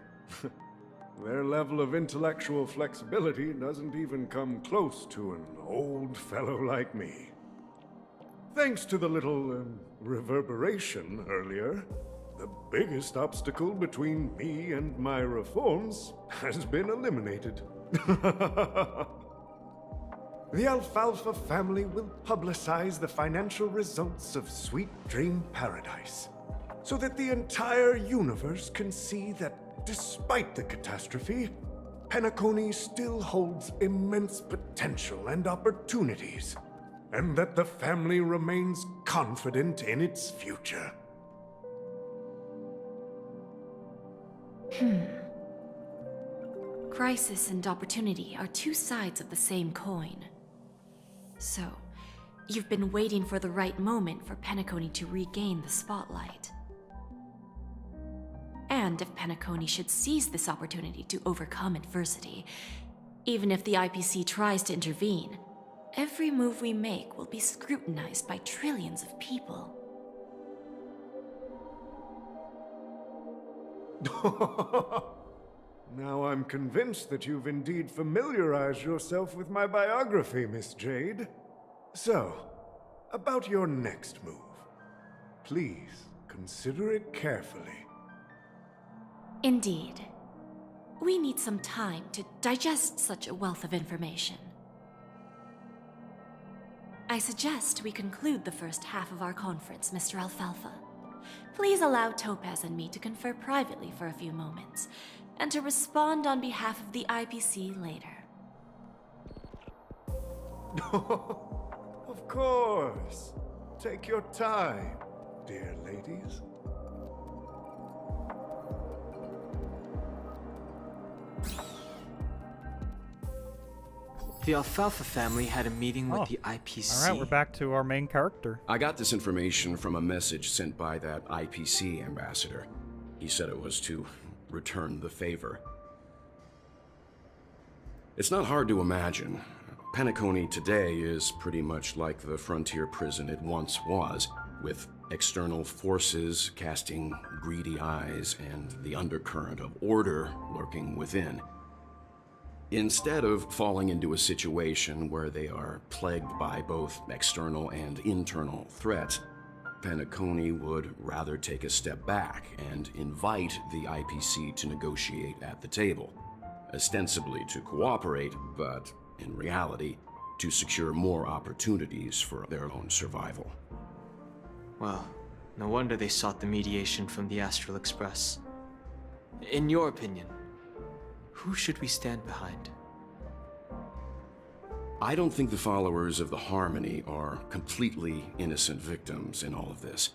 Their level of intellectual flexibility doesn't even come close to an old fellow like me. Thanks to the little reverberation earlier, the biggest obstacle between me and my reforms has been eliminated. The Alfalfa family will publicize the financial results of Sweet Dream Paradise, so that the entire universe can see that despite the catastrophe, Penacony still holds immense potential and opportunities, and that the family remains confident in its future. Crisis and opportunity are two sides of the same coin. So, you've been waiting for the right moment for Penacony to regain the spotlight. And if Penacony should seize this opportunity to overcome adversity, even if the IPC tries to intervene, every move we make will be scrutinized by trillions of people. Now I'm convinced that you've indeed familiarized yourself with my biography, Miss Jade. So, about your next move. Please, consider it carefully. Indeed. We need some time to digest such a wealth of information. I suggest we conclude the first half of our conference, Mr. Alfalfa. Please allow Topaz and me to confer privately for a few moments, and to respond on behalf of the IPC later. Of course. Take your time, dear ladies. The Alfalfa family had a meeting with the IPC. Alright, we're back to our main character. I got this information from a message sent by that IPC ambassador. He said it was to return the favor. It's not hard to imagine. Penacony today is pretty much like the frontier prison it once was, with external forces casting greedy eyes and the undercurrent of order lurking within. Instead of falling into a situation where they are plagued by both external and internal threats, Penacony would rather take a step back and invite the IPC to negotiate at the table, ostensibly to cooperate, but in reality, to secure more opportunities for their own survival. Well, no wonder they sought the mediation from the Astral Express. In your opinion, who should we stand behind? I don't think the followers of the Harmony are completely innocent victims in all of this.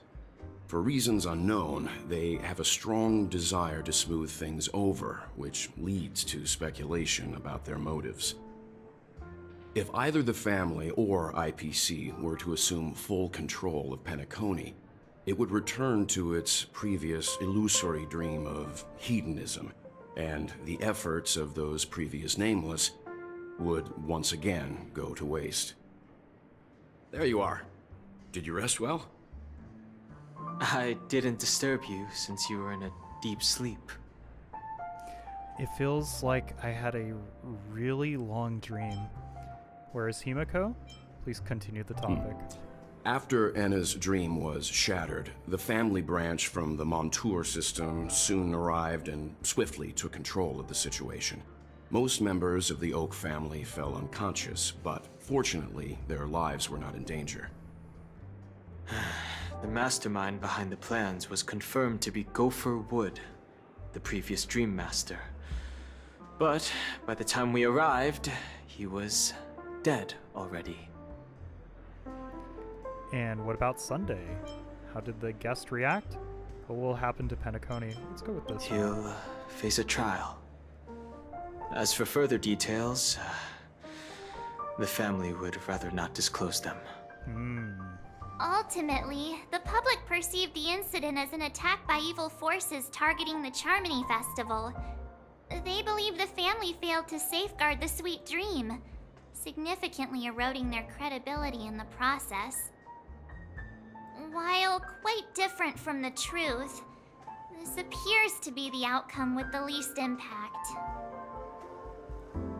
For reasons unknown, they have a strong desire to smooth things over, which leads to speculation about their motives. If either the family or IPC were to assume full control of Penacony, it would return to its previous illusory dream of hedonism, and the efforts of those previous nameless would once again go to waste. There you are. Did you rest well? I didn't disturb you since you were in a deep sleep. It feels like I had a really long dream. Where is Himiko? Please continue the topic. After Enna's dream was shattered, the family branch from the Montour system soon arrived and swiftly took control of the situation. Most members of the Oak family fell unconscious, but fortunately, their lives were not in danger. The mastermind behind the plans was confirmed to be Gopher Wood, the previous Dream Master. But by the time we arrived, he was dead already. And what about Sunday? How did the guest react? What will happen to Penacony? Let's go with this. He'll face a trial. As for further details, the family would rather not disclose them. Ultimately, the public perceived the incident as an attack by evil forces targeting the Charmony Festival. They believe the family failed to safeguard the sweet dream, significantly eroding their credibility in the process. While quite different from the truth, this appears to be the outcome with the least impact.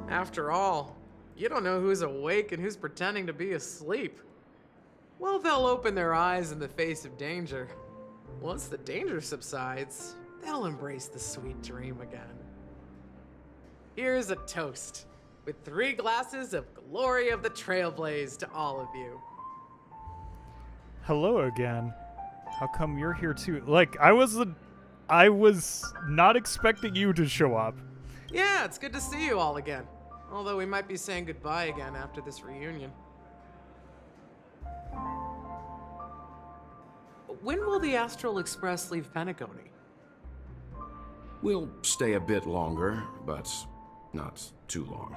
After all, you don't know who's awake and who's pretending to be asleep. Well, they'll open their eyes in the face of danger. Once the danger subsides, they'll embrace the sweet dream again. Here's a toast, with 3 glasses of Glory of the Trailblaze to all of you. Hello again. How come you're here too? Like, I was not expecting you to show up. Yeah, it's good to see you all again. Although we might be saying goodbye again after this reunion. When will the Astral Express leave Penacony? We'll stay a bit longer, but not too long.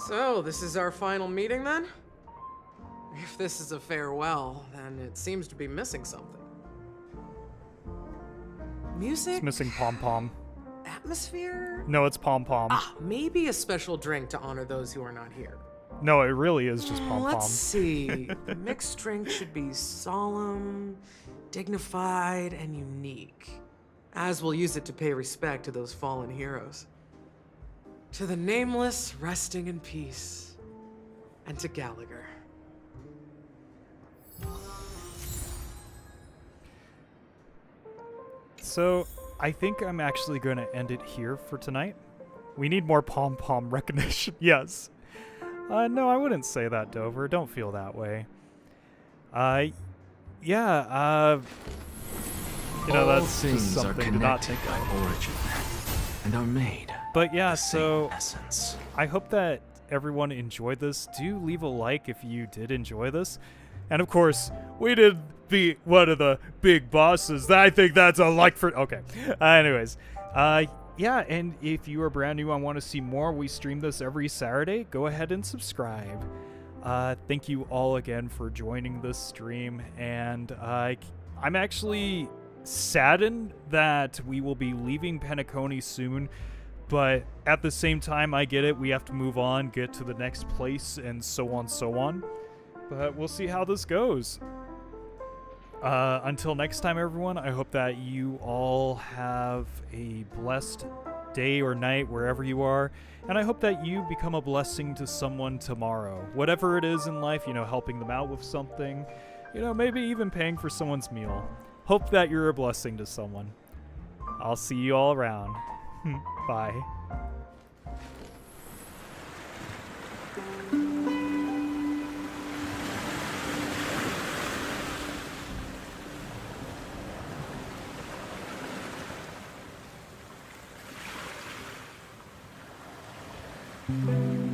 So, this is our final meeting then? If this is a farewell, then it seems to be missing something. Music? It's missing pom-pom. Atmosphere? No, it's pom-pom. Maybe a special drink to honor those who are not here. No, it really is just pom-pom. Let's see. The mixed drink should be solemn, dignified, and unique. As we'll use it to pay respect to those fallen heroes. To the nameless, resting in peace. And to Gallagher. So, I think I'm actually going to end it here for tonight. We need more pom-pom recognition. Yes. No, I wouldn't say that, Dover. Don't feel that way. Yeah, you know, All that's things just something are to not connected take by origin and are made But yeah, the same so essence. I hope that everyone enjoyed this. Do leave a like if you did enjoy this. And of course, we did beat one of the big bosses. I think that's a like for... Okay. Anyways, yeah, and if you are brand new and want to see more, we stream this every Saturday. Go ahead and subscribe. Thank you all again for joining this stream. And I'm actually saddened that we will be leaving Penacony soon. But at the same time, I get it. We have to move on, get to the next place, and so on, so on. But we'll see how this goes. Until next time, everyone, I hope that you all have a blessed day or night, wherever you are. And I hope that you become a blessing to someone tomorrow. Whatever it is in life, you know, helping them out with something, you know, maybe even paying for someone's meal. Hope that you're a blessing to someone. I'll see you all around. Bye. Thank you.